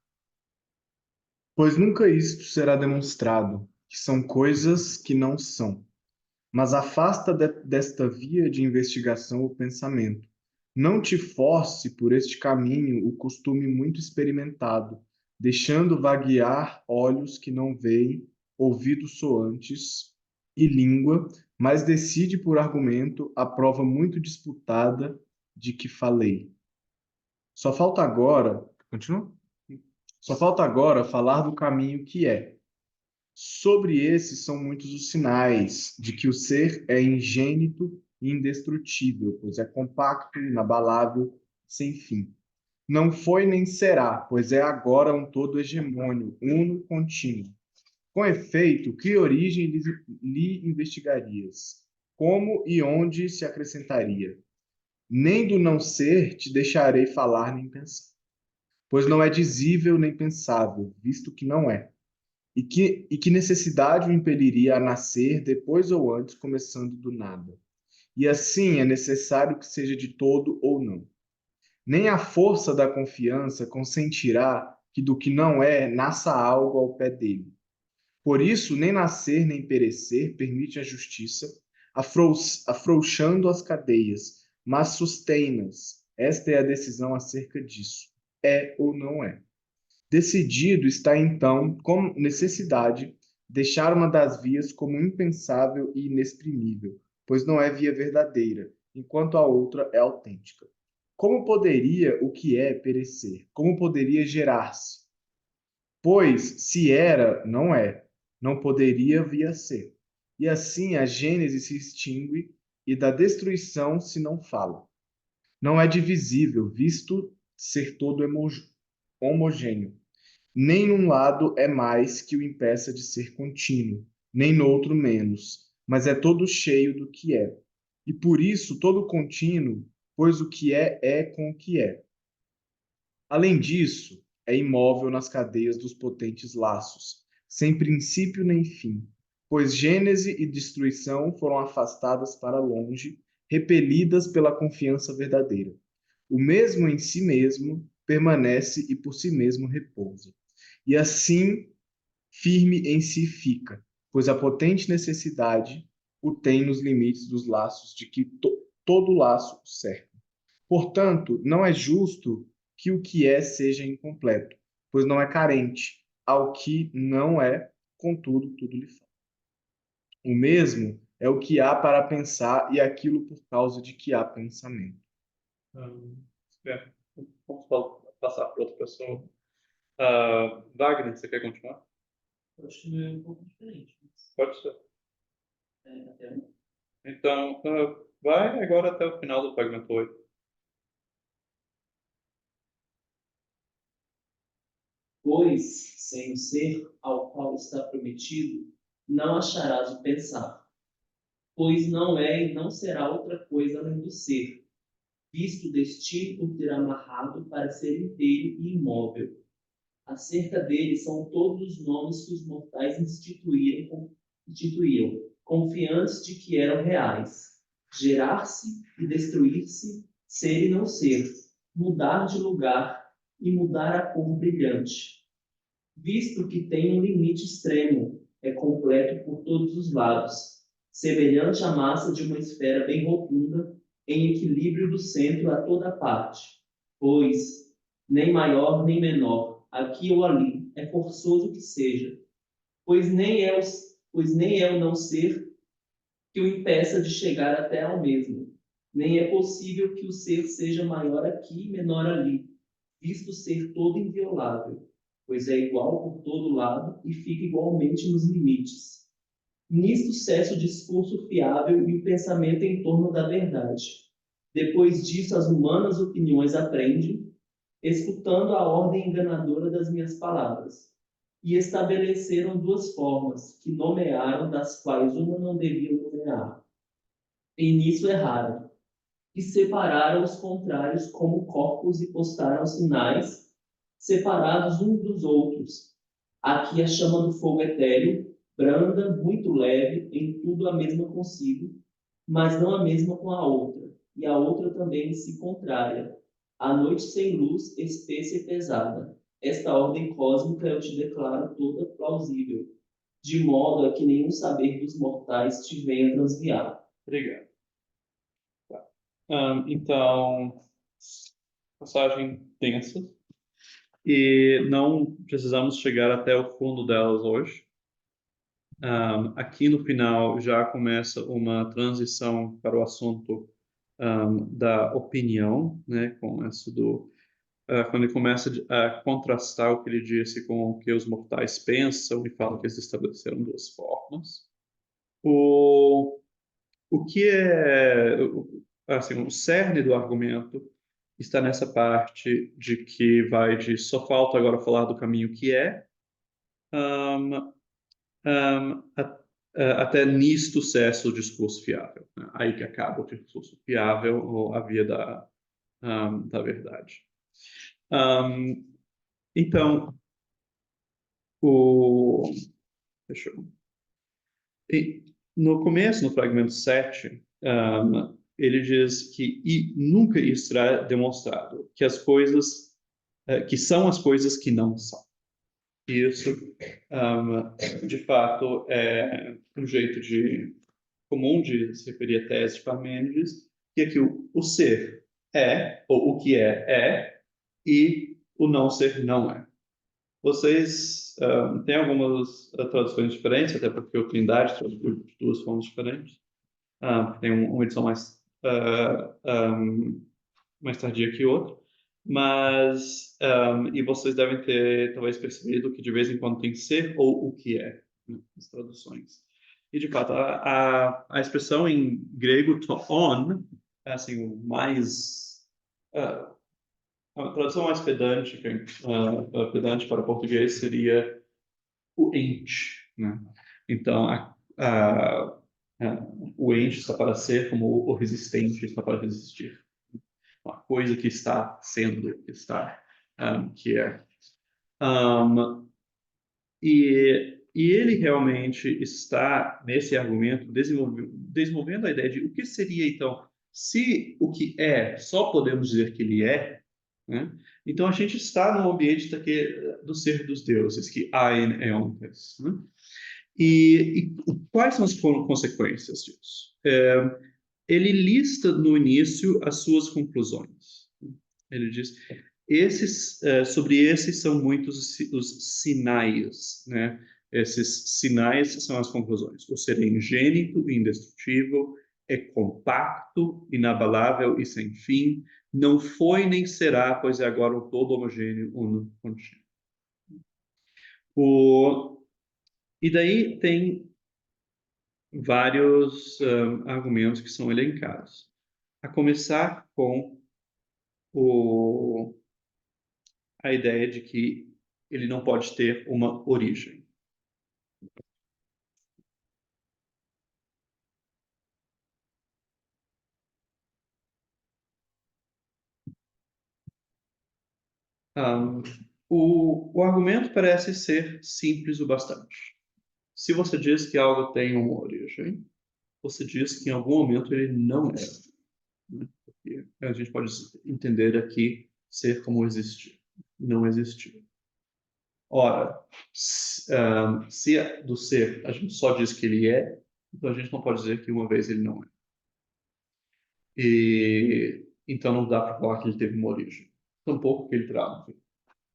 Pois nunca isto será demonstrado, que são coisas que não são. Mas afasta desta via de investigação o pensamento. Não te force por este caminho o costume muito experimentado, deixando vaguear olhos que não veem, ouvidos soantes e língua, mas decide por argumento a prova muito disputada de que falei. Só falta agora, continua? Só falta agora falar do caminho que é. Sobre esses são muitos os sinais de que o ser é ingênito e indestrutível, pois é compacto, inabalável, sem fim. Não foi nem será, pois é agora um todo hegemônio, uno, contínuo. Com efeito, que origem lhe investigarias? Como e onde se acrescentaria? Nem do não ser te deixarei falar nem pensar, pois não é dizível nem pensável, visto que não é. E que necessidade o impeliria a nascer depois ou antes, começando do nada? E assim é necessário que seja de todo ou não. Nem a força da confiança consentirá que do que não é nasça algo ao pé dele. Por isso, nem nascer nem perecer permite a justiça, afrouxando as cadeias, mas sustém-nas. Esta é a decisão acerca disso. É ou não é? Decidido está então, com necessidade, deixar uma das vias como impensável e inexprimível, pois não é via verdadeira, enquanto a outra é autêntica. Como poderia o que é perecer? Como poderia gerar-se? Pois, se era, não é, não poderia vir a ser. E assim a gênese se extingue e da destruição se não fala. Não é divisível, visto ser todo homogêneo. Nem num lado é mais que o impeça de ser contínuo, nem no outro menos, mas é todo cheio do que é. E por isso todo contínuo, pois o que é com o que é. Além disso, é imóvel nas cadeias dos potentes laços, sem princípio nem fim, pois gênese e destruição foram afastadas para longe, repelidas pela confiança verdadeira. O mesmo em si mesmo permanece e por si mesmo repousa. E assim firme em si fica, pois a potente necessidade o tem nos limites dos laços de que todo laço o cerca. Portanto, não é justo que o que é seja incompleto, pois não é carente, ao que não é, contudo, tudo lhe falta. O mesmo é o que há para pensar e aquilo por causa de que há pensamento. É, vamos passar para outra pessoa. Wagner, você quer continuar? Eu acho que é um pouco diferente. Mas, Pode ser. até Então, vai agora até o final do fragmento 8. pois, sem o ser ao qual está prometido, não acharás o pensar, pois não é e não será outra coisa além do ser, visto o destino por ter amarrado para ser inteiro e imóvel. Acerca dele são todos os nomes que os mortais instituíram, confiantes de que eram reais. Gerar-se e destruir-se, ser e não ser, mudar de lugar e mudar a cor brilhante. Visto que tem um limite extremo, é completo por todos os lados, semelhante à massa de uma esfera bem rotunda, em equilíbrio do centro a toda parte, pois, nem maior nem menor, aqui ou ali, é forçoso que seja, pois nem é o não ser que o impeça de chegar até ao mesmo, nem é possível que o ser seja maior aqui e menor ali, visto ser todo inviolável, pois é igual por todo lado e fica igualmente nos limites. Nisto cessa o discurso fiável e o pensamento em torno da verdade. Depois disso, as humanas opiniões aprendem, escutando a ordem enganadora das minhas palavras. E estabeleceram duas formas, que nomearam, das quais uma não deviam nomear. E nisso erraram. E separaram os contrários como corpos e postaram sinais, separados uns dos outros. Aqui a chama do fogo etéreo, branda, muito leve, em tudo a mesma consigo, mas não a mesma com a outra, e a outra também se contrária. A noite sem luz, espessa e pesada. Esta ordem cósmica eu te declaro toda plausível, de modo a que nenhum saber dos mortais te venha transviar. Obrigado. Tá. Então, passagem densa. E não precisamos chegar até o fundo delas hoje. Aqui no final já começa uma transição para o assunto da opinião, né, com isso quando ele começa a contrastar o que ele disse com o que os mortais pensam e fala que eles estabeleceram duas formas. O que é, assim, o cerne do argumento está nessa parte de que vai de só falta agora falar do caminho que é, um, até nisto cessa o discurso fiável, né? Aí que acaba o discurso fiável ou a via da verdade. Então, o, deixa eu, no começo, no fragmento 7, ele diz que nunca será demonstrado que as coisas, que são as coisas que não são. Isso, de fato, é um jeito comum de se referir à tese de Parmênides, que é que o ser é, ou o que é, e o não ser não é. Vocês têm algumas traduções diferentes, até porque o Trindade traduziu de duas formas diferentes. Tem uma edição mais tardia que outra. Mas, e vocês devem ter talvez percebido que de vez em quando tem ser ou o que é, né, nas traduções. E de fato, a expressão em grego to on, é assim, o mais. A tradução mais pedante para português seria o ente, né? Então, o ente está para ser como o resistente está para resistir. Uma coisa que está sendo, que é. E ele realmente está, nesse argumento, desenvolvendo a ideia de o que seria, então, se o que é, só podemos dizer que ele é, né? Então a gente está no ambiente do ser dos deuses, que ein eontes, né? E quais são as consequências disso? Ele lista no início as suas conclusões. Ele diz, sobre esses são muitos os sinais, né? Esses sinais são as conclusões. O ser é ingênito e indestrutível, é compacto, inabalável e sem fim, não foi nem será, pois é agora o todo homogêneo, uno, contínuo. E daí tem vários argumentos que são elencados. A começar com a ideia de que ele não pode ter uma origem. O argumento parece ser simples o bastante. Se você diz que algo tem uma origem, você diz que em algum momento ele não é, né? Porque a gente pode entender aqui ser como existir, não existir. Ora, se do ser a gente só diz que ele é, então a gente não pode dizer que uma vez ele não é. E então não dá para falar que ele teve uma origem. Tampouco que ele terá.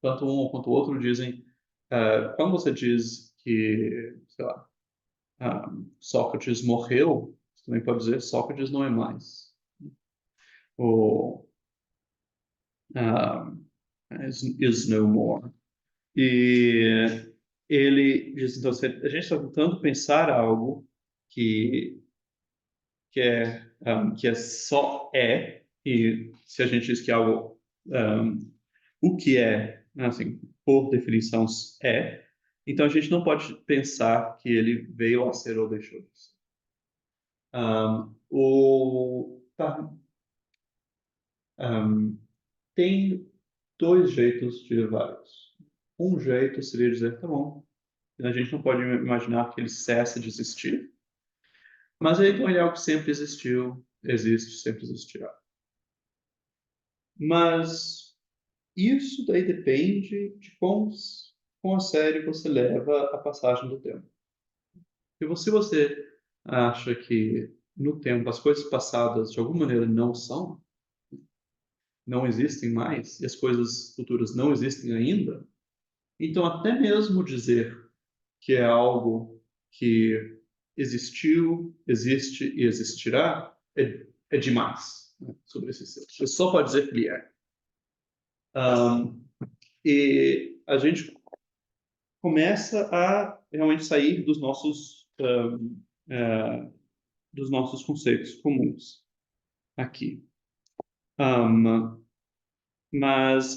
Tanto um quanto o outro dizem, quando você diz que, sei lá, Sócrates morreu, você também pode dizer Sócrates não é mais. Ou is no more. E ele diz, então, se a gente está tentando pensar algo que, que é só e se a gente diz que algo, o que é, assim, por definição, então a gente não pode pensar que ele veio a ser ou deixou de ser. Tá, tem dois jeitos de levar isso. Um jeito seria dizer, tá bom, a gente não pode imaginar que ele cessa de existir, mas então ele é algo que sempre existiu, existe, sempre existirá. Mas isso daí depende de quão a sério você leva a passagem do tempo. E se você acha que no tempo as coisas passadas de alguma maneira não existem mais, e as coisas futuras não existem ainda, então até mesmo dizer que é algo que existiu, existe e existirá é demais, né, sobre esse ser. Você só pode dizer que ele é. E a gente começa a realmente sair dos nossos conceitos comuns aqui.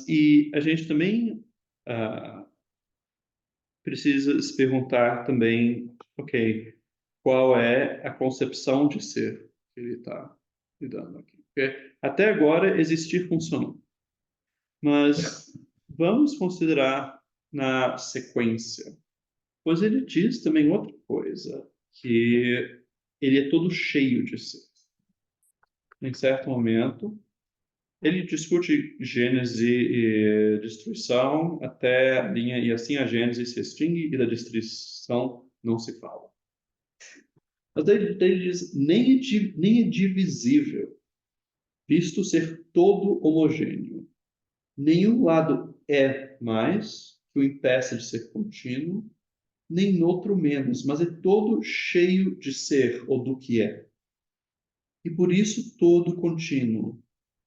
E a gente também precisa se perguntar também, ok, qual é a concepção de ser que ele está lidando aqui? Porque até agora existir funcionou, mas vamos considerar na sequência, pois ele diz também outra coisa, que ele é todo cheio de ser. Em certo momento, ele discute Gênese e destruição até a linha, e assim a Gênese se extingue e da destruição não se fala. Mas daí ele diz, nem é divisível, visto ser todo homogêneo. Nenhum lado é mais que o impeça de ser contínuo, nem outro menos, mas é todo cheio de ser ou do que é. E por isso todo contínuo,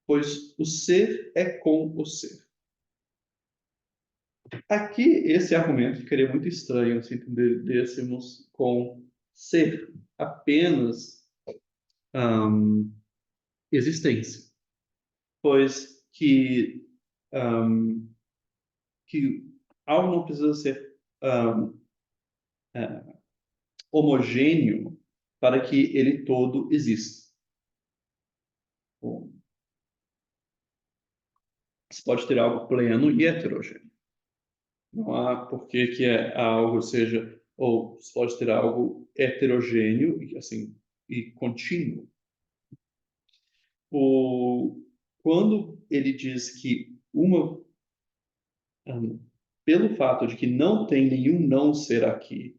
pois o ser é com o ser. Aqui, esse argumento ficaria muito estranho se entendêssemos com ser apenas existência, pois que algo não precisa ser é, homogêneo para que ele todo exista. Bom, você pode ter algo pleno e heterogêneo. Não há por que algo seja, ou você pode ter algo heterogêneo assim, e contínuo. Quando ele diz que pelo fato de que não tem nenhum não ser aqui,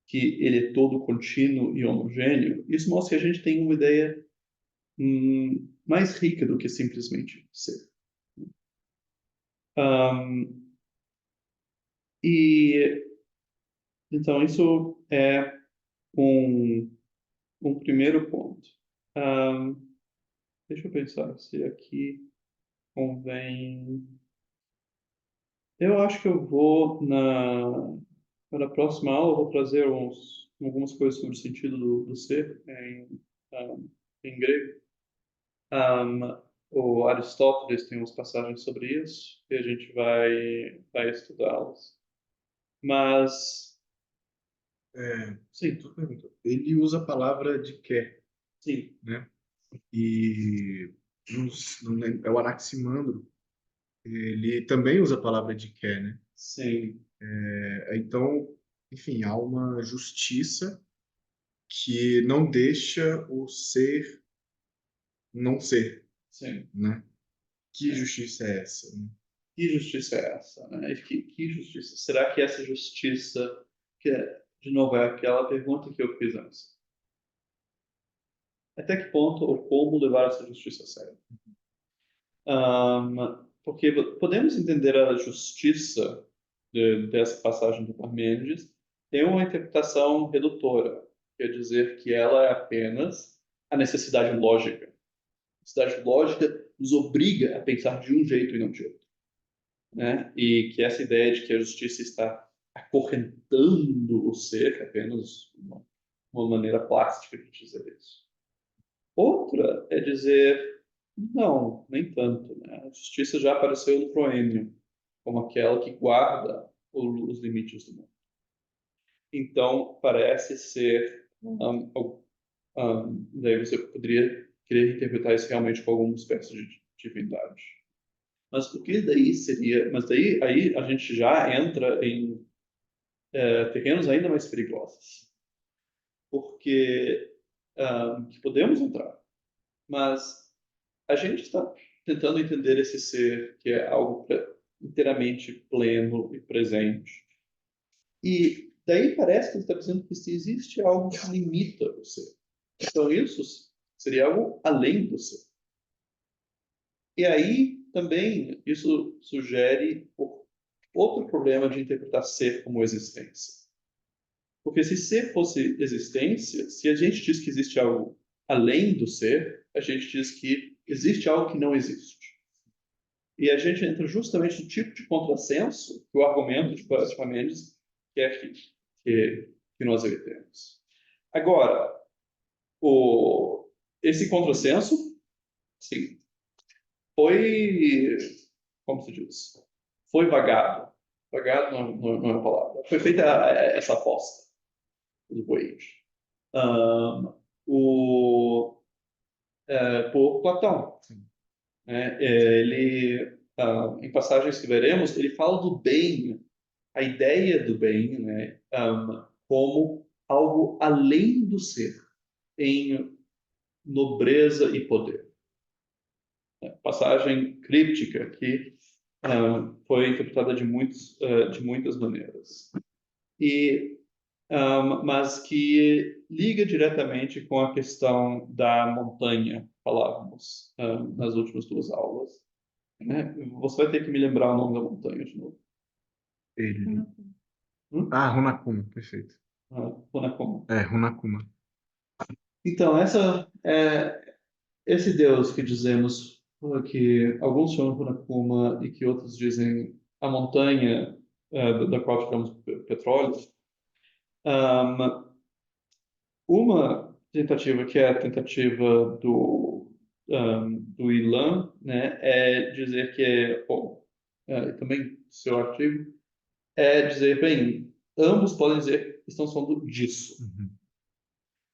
que ele é todo contínuo e homogêneo, isso mostra que a gente tem uma ideia mais rica do que simplesmente ser. E então isso é um primeiro ponto. Deixa eu pensar se aqui convém. Eu acho que eu vou para a próxima aula, eu vou trazer algumas coisas sobre o sentido do ser em grego. O Aristóteles tem umas passagens sobre isso e a gente vai estudá-las. Mas, Sim, tu pergunta. Ele usa a palavra de quer, sim, né? E é o Anaximandro. Ele também usa a palavra de quer, né? sim, Então, enfim, há uma justiça que não deixa o ser não ser, sim. né? Que justiça é essa, né? Que justiça é essa, né? E que justiça? Será que essa justiça, de novo, é aquela pergunta que eu fiz antes? Até que ponto ou como levar essa justiça a sério? Porque podemos entender a justiça dessa passagem do Parmênides tem uma interpretação redutora, quer dizer que ela é apenas a necessidade lógica. A necessidade lógica nos obriga a pensar de um jeito e não de outro. né? E que essa ideia de que a justiça está acorrentando o ser é apenas uma maneira plástica de dizer isso. Outra é dizer, não, nem tanto, né? A justiça já apareceu no proêmio, como aquela que guarda os limites do mundo. Então, parece ser, daí você poderia querer interpretar isso realmente com alguma espécie de divindade. Mas o que daí seria? Mas daí aí a gente já entra em terrenos ainda mais perigosos, porque que podemos entrar, mas a gente está tentando entender esse ser que é algo inteiramente pleno e presente. E daí parece que ele está dizendo que se existe algo que limita o ser. Então isso seria algo além do ser. E aí também isso sugere outro problema de interpretar ser como existência. Porque se ser fosse existência, se a gente diz que existe algo além do ser, a gente diz que existe algo que não existe. E a gente entra justamente no tipo de contrassenso que o argumento de Paratiparênides quer que nós evitemos. Agora, esse contrassenso, sim, foi, como se diz, foi vagado. Vagado não é uma palavra. Foi feita essa aposta do Boechat. Por Platão. Ele, em passagens que veremos, ele fala do bem, a ideia do bem, né, como algo além do ser, em nobreza e poder. Passagem críptica que foi interpretada de muitas maneiras. Mas que liga diretamente com a questão da montanha, falávamos nas últimas duas aulas. Né? Você vai ter que me lembrar o nome da montanha de novo. Ele. Runakuma. Perfeito. Runakuma. Runakuma. Então, esse Deus que dizemos que alguns chamam Runakuma e que outros dizem a montanha da qual tiramos petróleo, uma tentativa que é a tentativa do Ilan, né, é dizer que também seu artigo é dizer, bem, ambos podem dizer que estão falando disso. Uhum.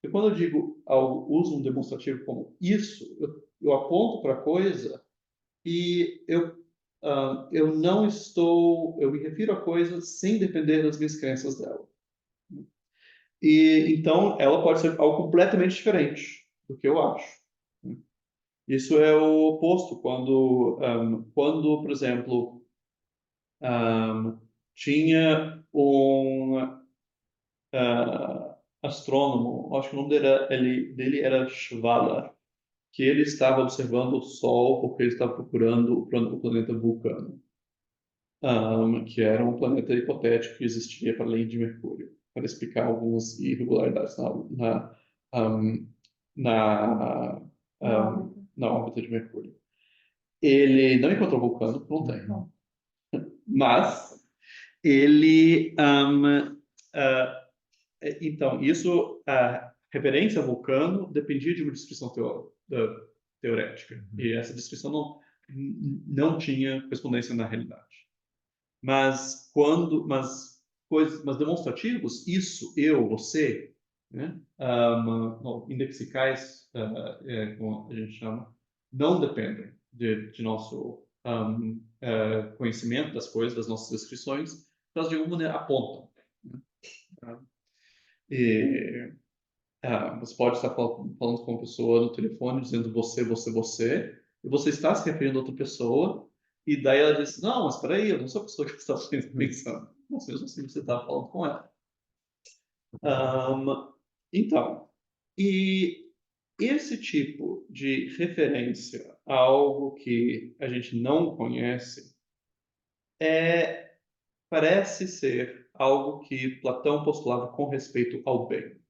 E quando eu digo uso um demonstrativo como isso, eu aponto para a coisa e eu não estou, eu me refiro à coisa sem depender das minhas crenças dela. E então ela pode ser algo completamente diferente do que eu acho. Isso é o oposto quando, por exemplo, tinha um astrônomo, acho que o nome dele era Shvala, que ele estava observando o Sol porque ele estava procurando o planeta Vulcano, que era um planeta hipotético que existiria para além de Mercúrio, para explicar algumas irregularidades um, na, na órbita de Mercúrio. Ele não encontrou Vulcano, não tem. Mas ele então, isso, a referência a Vulcano dependia de uma descrição teorética. E essa descrição não tinha correspondência na realidade. Mas mas demonstrativos, isso, eu, você, né, indexicais, como a gente chama, não dependem de nosso conhecimento das coisas, das nossas descrições, elas de alguma maneira apontam. Né? E você pode estar falando com uma pessoa no telefone dizendo você, você, você, e você está se referindo a outra pessoa, e daí ela diz, não, mas espera aí, eu não sou a pessoa que você está pensando. Mas mesmo assim você está falando com ela. Então, e esse tipo de referência a algo que a gente não conhece parece ser algo que Platão postulava com respeito ao bem.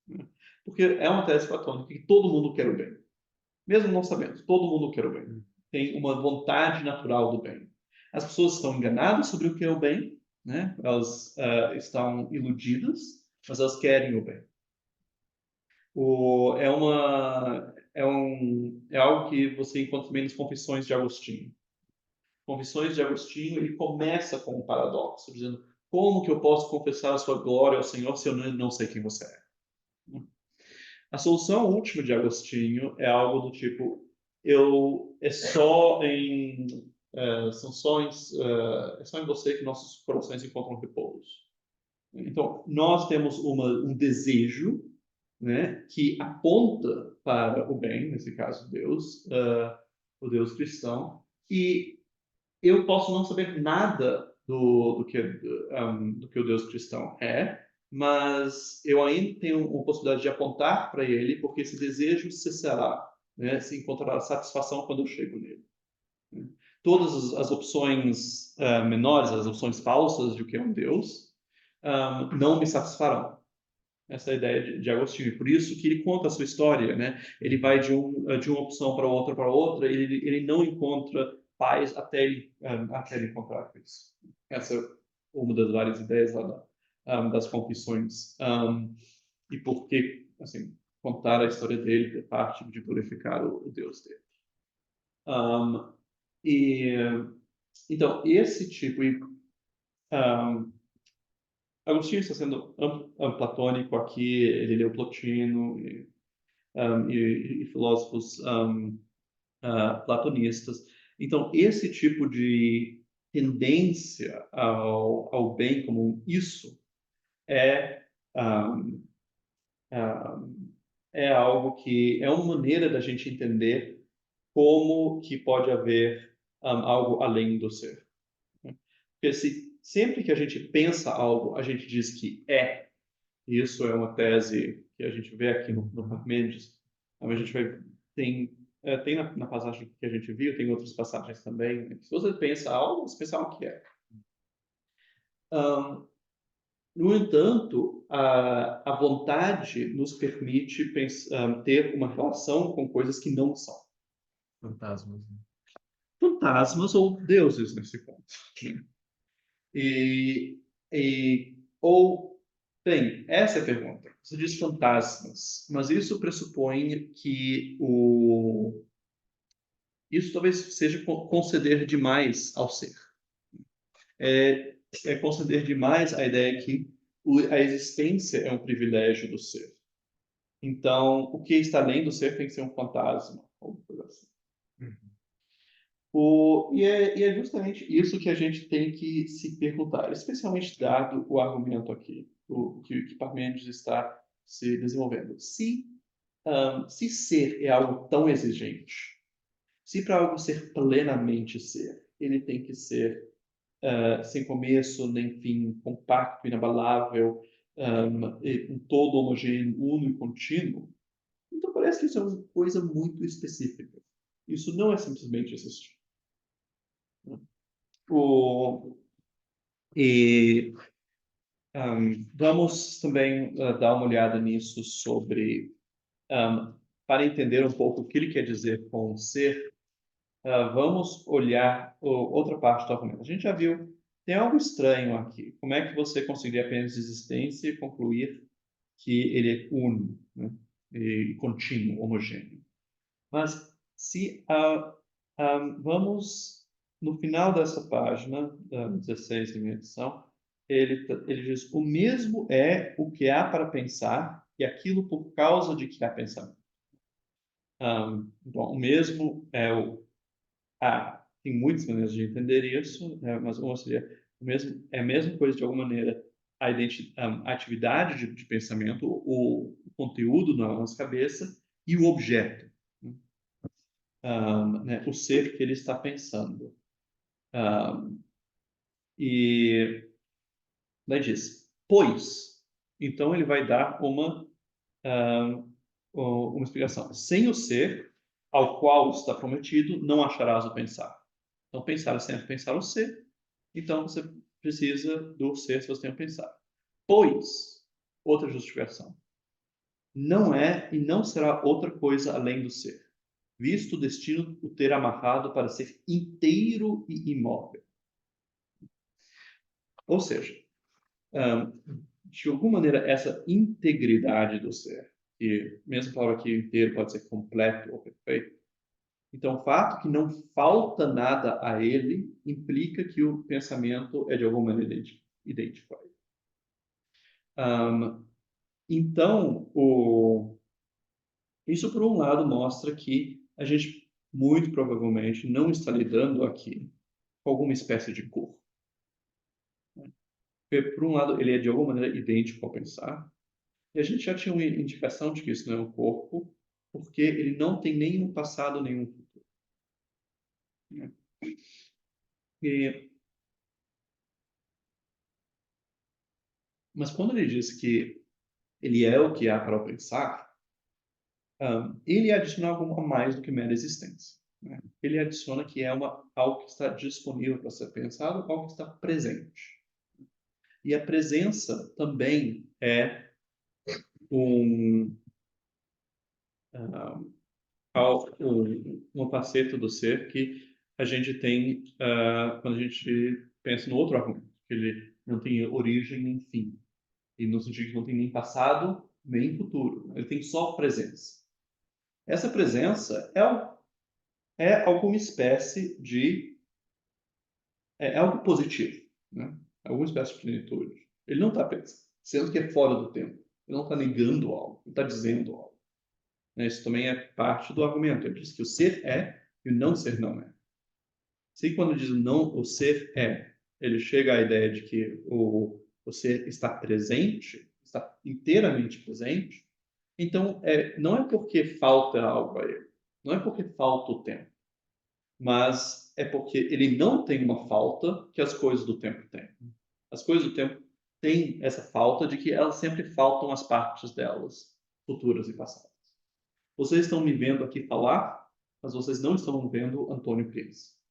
Né? Porque é uma tese platônica que todo mundo quer o bem. Mesmo não sabendo, todo mundo quer o bem. Tem uma vontade natural do bem. As pessoas estão enganadas sobre o que é o bem, né? Elas estão iludidas, mas elas querem o bem. É algo que você encontra também nas Confissões de Agostinho. Confissões de Agostinho, ele começa com um paradoxo, dizendo: como que eu posso confessar a sua glória ao Senhor se eu não sei quem você é? A solução última de Agostinho é algo do tipo: é só em é só em você que nossos corações encontram repouso. Então, nós temos um desejo, né, que aponta para o bem, nesse caso Deus, o Deus cristão, e eu posso não saber nada do que o Deus cristão é, mas eu ainda tenho uma possibilidade de apontar para ele, porque esse desejo cessará, né, se encontrará satisfação quando eu chego nele. Todas as opções menores, as opções falsas de o que é um Deus, não me satisfarão. Essa é a ideia de Agostinho. Por isso que ele conta a sua história, né? Ele vai de uma opção para outra, ele não encontra paz até ele encontrar Cristo. Essa é uma das várias ideias lá das confissões. E porque, assim, contar a história dele é parte de glorificar o Deus dele. E então, esse tipo... Agostinho está sendo platônico aqui, ele leu Plotino e filósofos platonistas. Então, esse tipo de tendência ao bem como isso é, um, é algo que é uma maneira da gente entender como que pode haver algo além do ser. Porque sempre que a gente pensa algo, a gente diz que é. Isso é uma tese que a gente vê aqui no Parmênides. A gente tem na passagem que a gente viu, tem outras passagens também. Se você pensa algo, você pensa o que é. No entanto, a vontade nos permite ter uma relação com coisas que não são. Fantasmas, né? Fantasmas ou deuses, nesse ponto. Bem, essa é a pergunta. Você diz fantasmas, mas isso pressupõe que isso talvez seja conceder demais ao ser. É conceder demais a ideia que a existência é um privilégio do ser. Então, o que está além do ser tem que ser um fantasma, ou coisa assim. E é justamente isso que a gente tem que se perguntar, especialmente dado o argumento aqui, que Parmênides está se desenvolvendo. Se ser é algo tão exigente, se para algo ser plenamente ser, ele tem que ser sem começo nem fim, compacto, inabalável, um todo homogêneo, uno e contínuo, então parece que isso é uma coisa muito específica. Isso não é simplesmente existir. E vamos também dar uma olhada nisso para entender um pouco o que ele quer dizer com ser, vamos olhar outra parte do argumento. A gente já viu, tem algo estranho aqui. Como é que você conseguiria apenas existência e concluir que ele é uno, né? E contínuo, homogêneo? Mas se vamos no final dessa página, 16 da minha edição, ele diz: o mesmo é o que há para pensar e aquilo por causa de que há pensamento. Então, o mesmo é tem muitas maneiras de entender isso, né, mas uma seria é a mesma coisa de alguma maneira a atividade de pensamento, o conteúdo na nossa cabeça e o objeto, né, o ser que ele está pensando. E daí diz, pois, então ele vai dar uma explicação. Sem o ser ao qual está prometido, não acharás o pensar. Então, pensar é sempre pensar o ser. Então, você precisa do ser se você tem o pensar. Pois, outra justificação, não é e não será outra coisa além do ser, visto o destino o ter amarrado para ser inteiro e imóvel. Ou seja, de alguma maneira, essa integridade do ser, que mesmo a palavra aqui inteiro pode ser completo ou perfeito, então o fato que não falta nada a ele implica que o pensamento é de alguma maneira idêntico a ele. Então, isso por um lado mostra que a gente muito provavelmente não está lidando aqui com alguma espécie de corpo. Por um lado, ele é de alguma maneira idêntico ao pensar, e a gente já tinha uma indicação de que isso não é um corpo, porque ele não tem nenhum passado, nenhum futuro. Né? Mas quando ele diz que ele é o que há para o pensar, ele adiciona algo a mais do que mera existência. Né? Ele adiciona que é algo que está disponível para ser pensado, algo que está presente. E a presença também é uma faceta do ser que a gente tem quando a gente pensa no outro argumento, que ele não tem origem nem fim. E no sentido que não tem nem passado, nem futuro. Ele tem só presença. Essa presença é alguma espécie de... É algo positivo. Né? Alguma espécie de plenitude. Ele não está sendo que é fora do tempo. Ele não está negando algo. Ele está dizendo algo. Isso também é parte do argumento. Ele diz que o ser é e o não ser não é. Se quando diz não, o ser é, ele chega à ideia de que o ser está presente, está inteiramente presente, então não é porque falta algo a ele, não é porque falta o tempo, mas é porque ele não tem uma falta que as coisas do tempo têm. As coisas do tempo têm essa falta de que elas sempre faltam as partes delas, futuras e passadas. Vocês estão me vendo aqui falar, mas vocês não estão vendo Antônio Pires.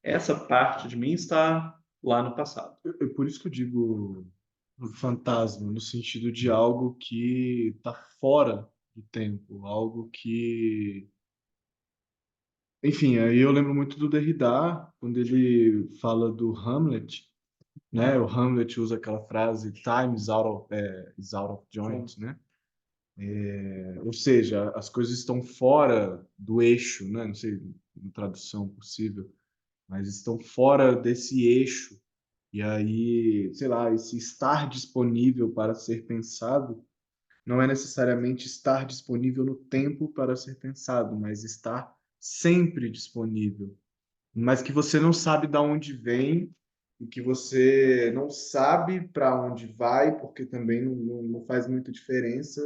Essa parte de mim está lá no passado. Por isso que eu digo fantasma, no sentido de algo que está fora do tempo, algo que... Enfim, aí eu lembro muito do Derrida, quando ele fala do Hamlet, né? O Hamlet usa aquela frase time is out of joint, né? Ou seja, as coisas estão fora do eixo, né? Não sei uma tradução possível, mas estão fora desse eixo. E aí, sei lá, esse estar disponível para ser pensado não é necessariamente estar disponível no tempo para ser pensado, mas estar sempre disponível. Mas que você não sabe de onde vem e que você não sabe para onde vai, porque também não faz muita diferença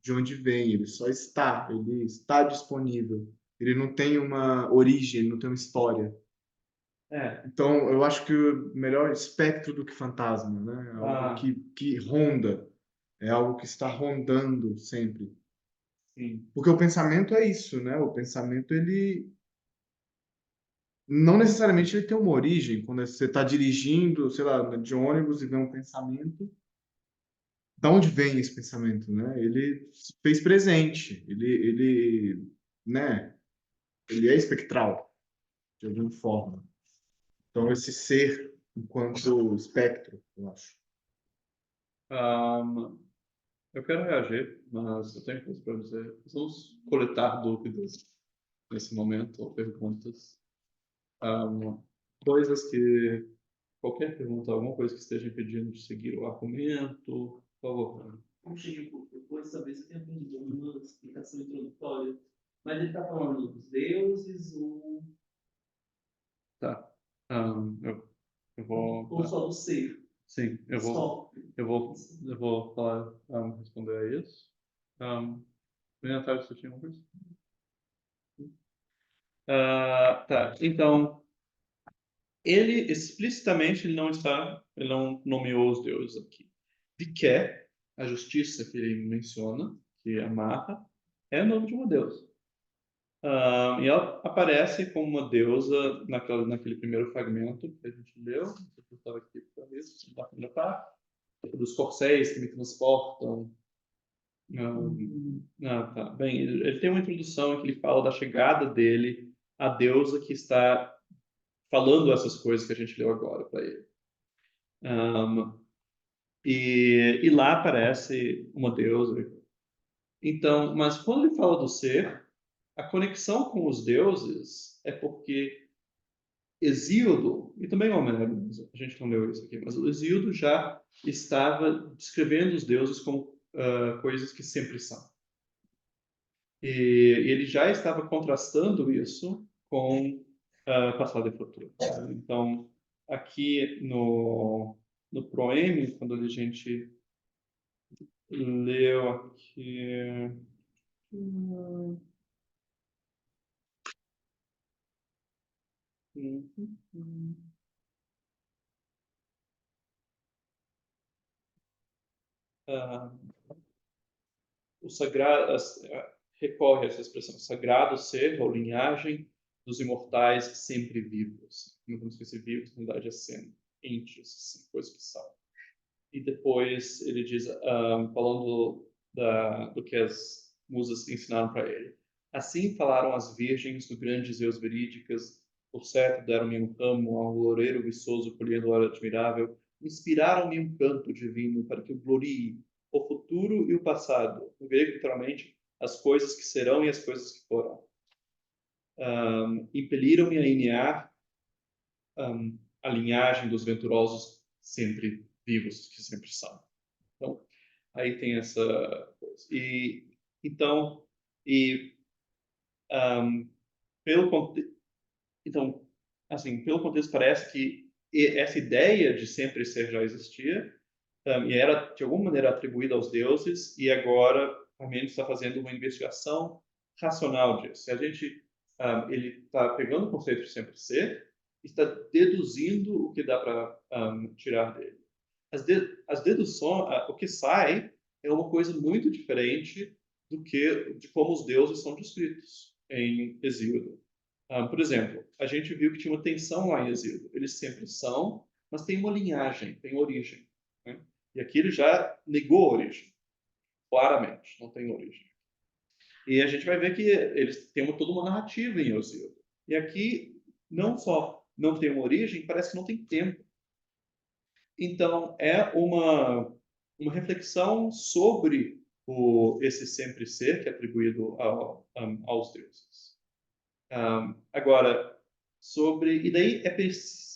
de onde vem. Ele está disponível. Ele não tem uma origem, ele não tem uma história. Então, eu acho que o melhor espectro do que fantasma, né? É algo que ronda, é algo que está rondando sempre. Sim. Porque o pensamento é isso, né? O pensamento, ele não necessariamente ele tem uma origem. Quando você está dirigindo, sei lá, de ônibus e vê um pensamento, da onde vem esse pensamento, né? Ele se fez presente, né? Ele é espectral, de alguma forma. Então, esse ser enquanto espectro, eu acho. Eu quero reagir, mas eu tenho coisa para dizer. Vamos coletar dúvidas nesse momento, ou perguntas. Coisas que... Qualquer pergunta, alguma coisa que esteja impedindo de seguir o argumento, por favor. Não cheguei um pouco depois, talvez eu tenha aprendido uma explicação introdutória. Mas ele está falando dos deuses ou Tá. Eu vou... ou só do ser? Sim, Só. eu vou falar, responder a isso. Natália, você tinha uma coisa? Tá, então, ele explicitamente ele não nomeou os deuses aqui. De que a justiça que ele menciona, que amarra, é o nome de uma deusa. E ela aparece como uma deusa naquele primeiro fragmento que a gente leu. Eu estava aqui para isso, na primeira parte. Dos corcéis que me transportam. Tá. Bem, ele tem uma introdução em que ele fala da chegada dele à deusa que está falando essas coisas que a gente leu agora para ele. E lá aparece uma deusa. Então, mas quando ele fala do ser, a conexão com os deuses é porque Hesíodo, e também Homero, a gente não leu isso aqui, mas o Hesíodo já estava descrevendo os deuses como coisas que sempre são. E ele já estava contrastando isso com passado e futuro. Então, aqui no Proeme, quando a gente leu aqui. Ah, o sagrado recorre a essa expressão, sagrado ser ou linhagem dos imortais sempre vivos. Não podemos esquecer vivos, na verdade, é sendo entes, assim, coisas que são. E depois ele diz, falando do que as musas ensinaram para ele. Assim falaram as virgens do grande Zeus verídicas, por certo deram-me um ramo ao loureiro viçoso colhendo hora admirável, inspiraram-me um canto divino para que eu glorie o futuro e o passado, no grego literalmente, as coisas que serão e as coisas que foram. Impeliram-me a enear a linhagem dos venturosos sempre vivos, que sempre são. Então, aí tem essa coisa. Então, e um, então, assim, pelo contexto parece que essa ideia de sempre ser já existia e era de alguma maneira atribuída aos deuses e agora a mente está fazendo uma investigação racional disso. Se a gente ele está pegando o conceito de sempre ser e está deduzindo o que dá para tirar dele. As deduções, o que sai é uma coisa muito diferente do que de como os deuses são descritos em Hesíodo. Por exemplo, a gente viu que tinha uma tensão lá em Hesíodo. Eles sempre são, mas tem uma linhagem, tem origem. Né? E aqui ele já negou a origem, claramente, não tem origem. E a gente vai ver que eles têm toda uma narrativa em Hesíodo. E aqui, não só não tem uma origem, parece que não tem tempo. Então, é uma reflexão sobre esse sempre ser que é atribuído aos deuses. Agora, e daí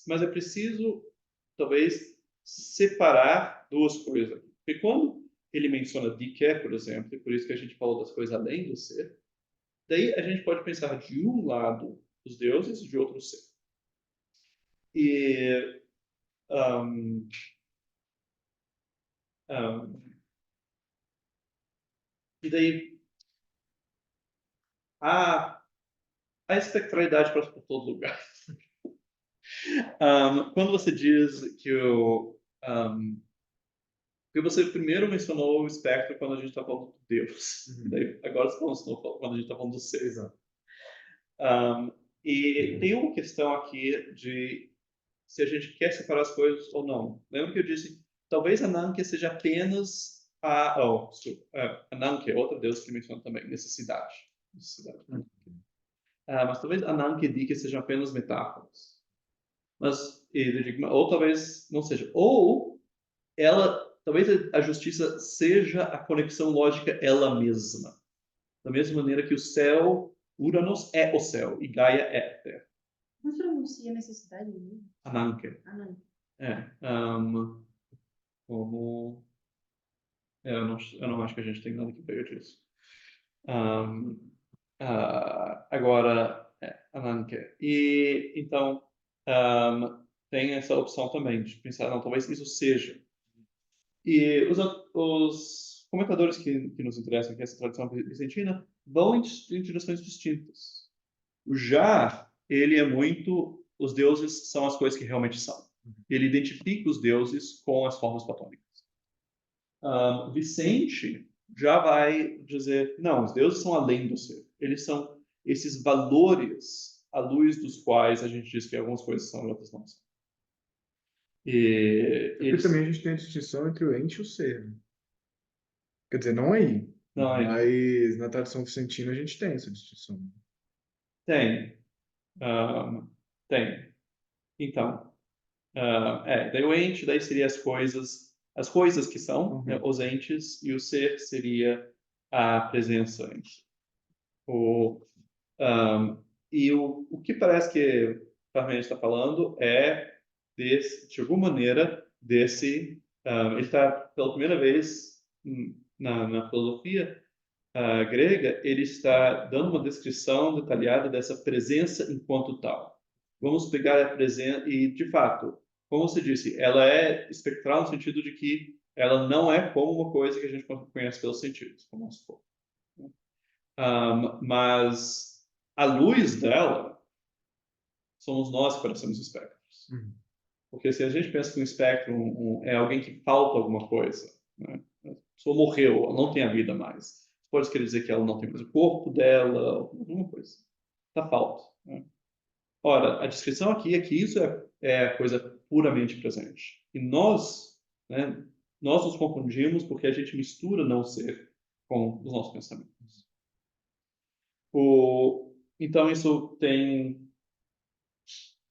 mas é preciso, talvez, separar duas coisas. Porque quando ele menciona Diké, por exemplo, e por isso que a gente falou das coisas além do ser, daí a gente pode pensar de um lado os deuses e de outro o ser. E e daí a espectralidade passa por todo lugar. Quando você diz que porque você primeiro mencionou o espectro quando a gente está falando de Deus. Daí, agora você falou quando a gente está falando do ser. Exato. E tem uma questão aqui de se a gente quer separar as coisas ou não. Lembra que eu disse, talvez a Nanke seja apenas a Nanke é outra deus que menciona também, necessidade. Mas talvez a Nanke Dike sejam apenas metáforas. Ou talvez não seja. Ou talvez a justiça seja a conexão lógica ela mesma. Da mesma maneira que o céu, Uranus é o céu e Gaia é a terra. Não pronuncia necessidade nenhuma. Ananke. Ananke. Como... eu não acho que a gente tem nada que pegar disso. Agora, Ananke. E então, tem essa opção também de pensar, não, talvez isso seja. E os comentadores que nos interessam, que é essa tradição vicentina, vão em direções distintas. O Já, ele é muito, os deuses são as coisas que realmente são. Ele identifica os deuses com as formas platônicas. Vicente já vai dizer, não, os deuses são além do ser. Eles são esses valores à luz dos quais a gente diz que algumas coisas são e outras não são. Porque também a gente tem a distinção entre o ente e o ser. Né? Quer dizer, não aí. Não, mas na tradição vicentina a gente tem essa distinção. Tem. Tem. Então, Daí o ente, daí seria as coisas que são, né, Uhum. os entes, e o ser seria a presença em si. O que parece que Parmênides está falando é, de alguma maneira, ele está, pela primeira vez na filosofia grega, ele está dando uma descrição detalhada dessa presença enquanto tal. Vamos pegar a presença, e, de fato, como você disse, ela é espectral no sentido de que ela não é como uma coisa que a gente conhece pelos sentidos, como se for. Mas a luz dela somos nós que parecemos espectros. Uhum. Porque se a gente pensa que um espectro é alguém que falta alguma coisa, né? A pessoa morreu, ela não tem a vida mais. Pode querer dizer que ela não tem mais o corpo dela, alguma coisa. Está falta. Né? Ora, a descrição aqui é que isso é coisa puramente presente. E né, nós nos confundimos porque a gente mistura não ser com os nossos pensamentos. Então, isso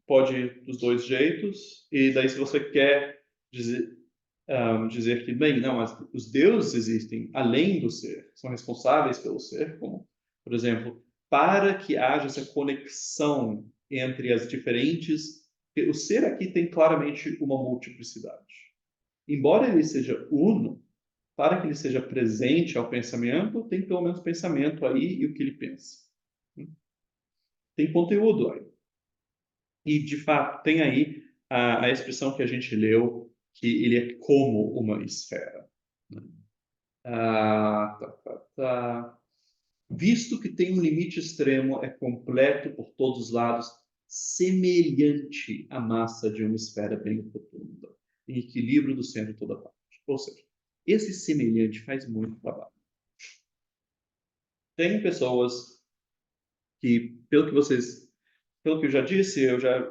pode ir dos dois jeitos, e daí se você quer dizer que, bem, não, mas os deuses existem além do ser, são responsáveis pelo ser, como, por exemplo, para que haja essa conexão entre as diferentes... O ser aqui tem claramente uma multiplicidade. Embora ele seja uno, para que ele seja presente ao pensamento, tem pelo menos pensamento aí e o que ele pensa. Tem conteúdo aí. E, de fato, tem aí a expressão que a gente leu, que ele é como uma esfera. Né? Tá. Visto que tem um limite extremo, é completo por todos os lados, semelhante à massa de uma esfera bem rotunda, em equilíbrio do centro de toda parte. Ou seja, esse semelhante faz muito trabalho. Tem pessoas que, pelo que eu já disse, eu já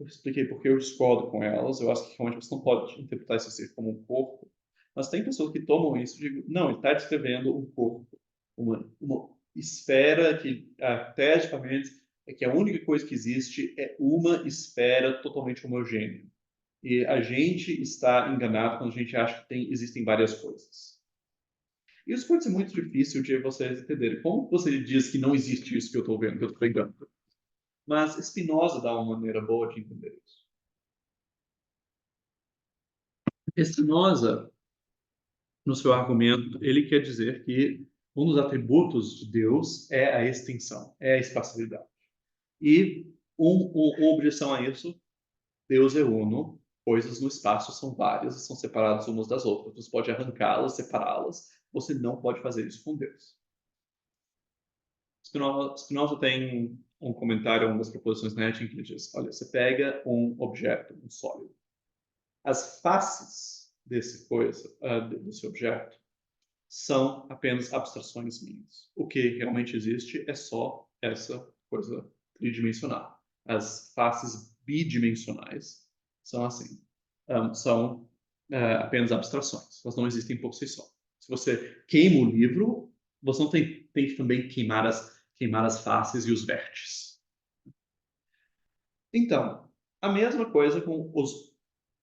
expliquei porque eu discordo com elas. Eu acho que realmente você não pode interpretar esse ser como um corpo. Mas tem pessoas que tomam isso e dizem, não, ele está descrevendo um corpo, uma esfera que, teoricamente, é que a única coisa que existe é uma esfera totalmente homogênea. E a gente está enganado quando a gente acha que existem várias coisas. Isso pode ser muito difícil de vocês entenderem. Como você diz que não existe isso que eu estou vendo, que eu estou pegando? Mas Spinoza dá uma maneira boa de entender isso. Spinoza, no seu argumento, ele quer dizer que um dos atributos de Deus é a extensão, é a espacialidade. E uma objeção a isso, Deus é uno, coisas no espaço são várias e são separadas umas das outras. Você pode arrancá-las, separá-las, você não pode fazer isso com Deus. Spinoza tem um comentário, uma das proposições na ética, que ele diz, olha, você pega um objeto, um sólido. As faces desse objeto são apenas abstrações minhas. O que realmente existe é só essa coisa tridimensional. As faces bidimensionais são assim, são apenas abstrações. Elas não existem por si só. Se você queima o livro, você não tem que também queimar as faces e os vértices. Então, a mesma coisa com os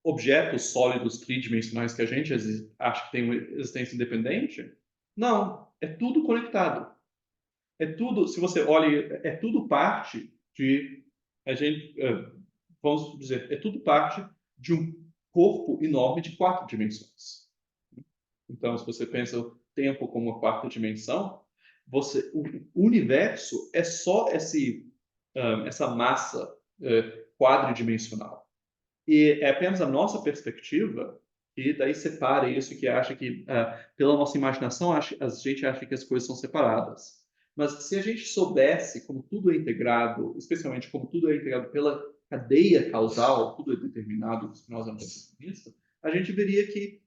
objetos sólidos tridimensionais que a gente acha que tem uma existência independente. Não, é tudo conectado. É tudo, se você olha, é tudo parte de a gente, vamos dizer, é tudo parte de um corpo enorme de 4 dimensões. Então, se você pensa o tempo como uma quarta dimensão, o universo é só essa massa quadridimensional. E é apenas a nossa perspectiva que daí separa isso, que acha que, pela nossa imaginação, a gente acha que as coisas são separadas. Mas se a gente soubesse como tudo é integrado, especialmente como tudo é integrado pela cadeia causal, tudo é determinado, nós somos vista, a gente veria que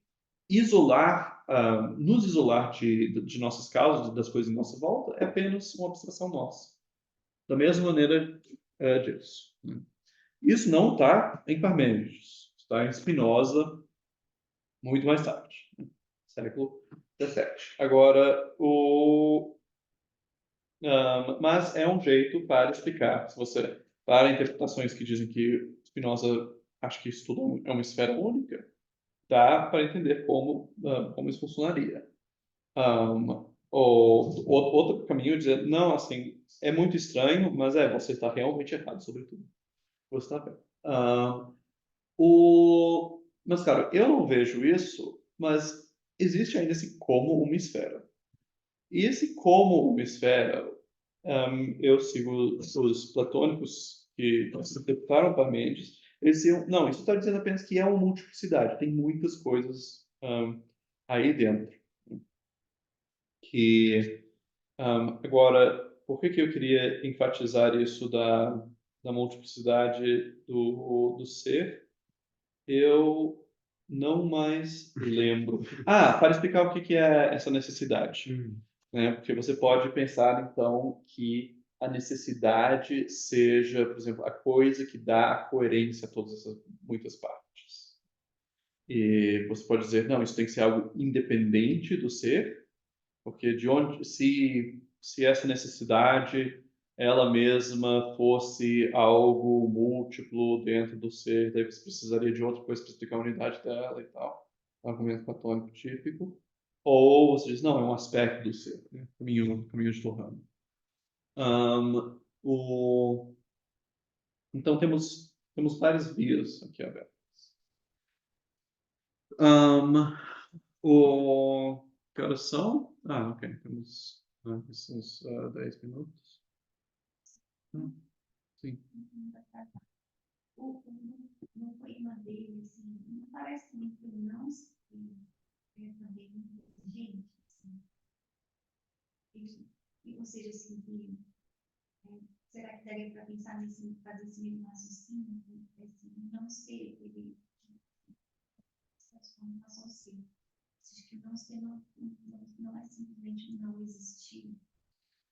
nos isolar de nossas causas, das coisas em nossa volta, é apenas uma abstração nossa. Da mesma maneira disso. Né? Isso não está em Parmênides, está em Spinoza, muito mais tarde, né? Século XVII. Agora, mas é um jeito para explicar, para interpretações que dizem que Spinoza acho que isso tudo é uma esfera única, dá para entender como isso funcionaria. Outro caminho é dizer, não, assim, é muito estranho, mas você está realmente errado sobre tudo. Você está bem. Mas, cara, eu não vejo isso, mas existe ainda esse como uma esfera. E esse como uma esfera, eu sigo os platônicos que se interpretaram Parmênides, eles diziam, não, isso está dizendo apenas que é uma multiplicidade, tem muitas coisas aí dentro. Agora, por que eu queria enfatizar isso da multiplicidade do ser? Eu não mais lembro. Para explicar o que é essa necessidade, né? Porque você pode pensar, então, que a necessidade seja, por exemplo, a coisa que dá a coerência a todas essas muitas partes. E você pode dizer, não, isso tem que ser algo independente do ser, porque se essa necessidade ela mesma fosse algo múltiplo dentro do ser, daí você precisaria de outra coisa para explicar a unidade dela e tal, argumento platônico típico. Ou você diz, não, é um aspecto do ser, né? Caminho de Torrano. Então temos várias vias aqui abertas. Que horas são? Ok, temos uns 10 minutos. Sim. No poema dele, assim, não parece muito não se também muito exigente, assim. Ou seja, assim, será que daria para pensar nesse, fazer esse mesmo raciocínio, assim, não ser ele transformação ser. Acho que não ser não é simplesmente não existir.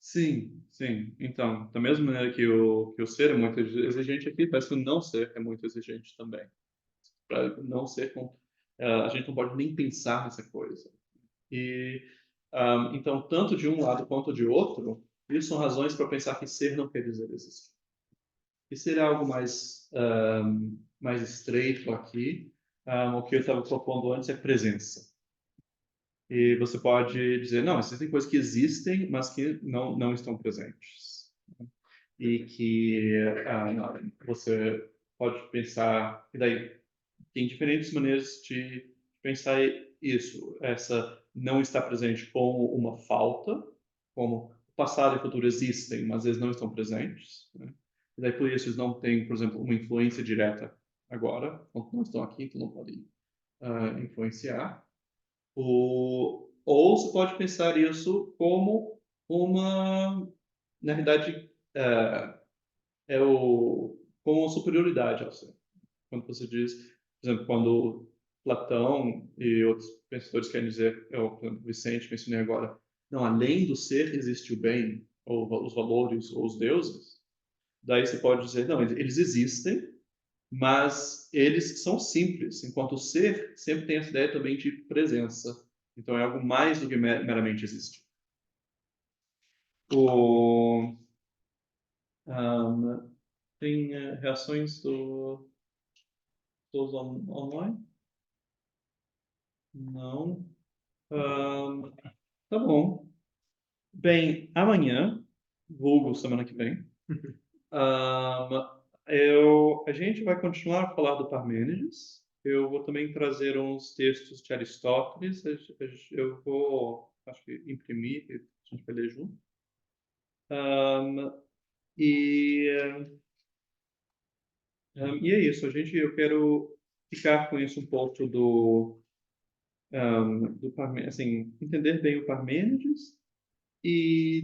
Sim. Então, da mesma maneira que o ser é muito exigente aqui, parece que o não ser é muito exigente também. Para não ser a gente não pode nem pensar nessa coisa. E então, tanto de um lado quanto de outro, isso são razões para pensar que ser não quer dizer existir. E ser algo mais estreito aqui, o que eu estava propondo antes é presença. E você pode dizer, não, existem coisas que existem, mas que não estão presentes. E que você pode pensar, e daí tem diferentes maneiras de pensar isso. Essa não está presente como uma falta, como o passado e o futuro existem, mas eles não estão presentes, né? E daí por isso eles não têm, por exemplo, uma influência direta agora, não estão aqui, então não podem influenciar. Ou você pode pensar isso como na realidade, como uma superioridade ao ser. Quando você diz, por exemplo, quando Platão e outros pensadores querem dizer, por exemplo, Vicente mencionei agora, não, além do ser existe o bem, ou os valores, ou os deuses, daí você pode dizer, não, eles existem, mas eles são simples, enquanto o ser sempre tem essa ideia também de presença. Então é algo mais do que meramente existir. Tem reações dos online? Não. Tá bom. Bem, amanhã, vulgo semana que vem, a gente vai continuar a falar do Parmênides. Eu vou também trazer uns textos de Aristóteles. Eu vou, acho que, imprimir, e a gente vai ler junto. E é isso. Eu quero ficar com isso um pouco do Parmênides, assim, entender bem o Parmênides e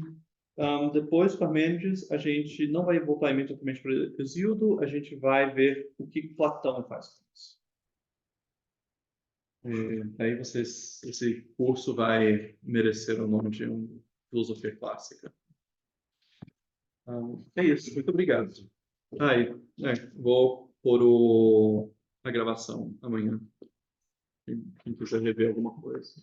depois do Parmênides, a gente não vai voltar imediatamente para Hesíodo, a gente vai ver o que Platão faz com isso. E aí esse curso vai merecer o nome de uma filosofia clássica. É isso, muito obrigado. Vou pôr a gravação amanhã. Quem quiser rever alguma coisa.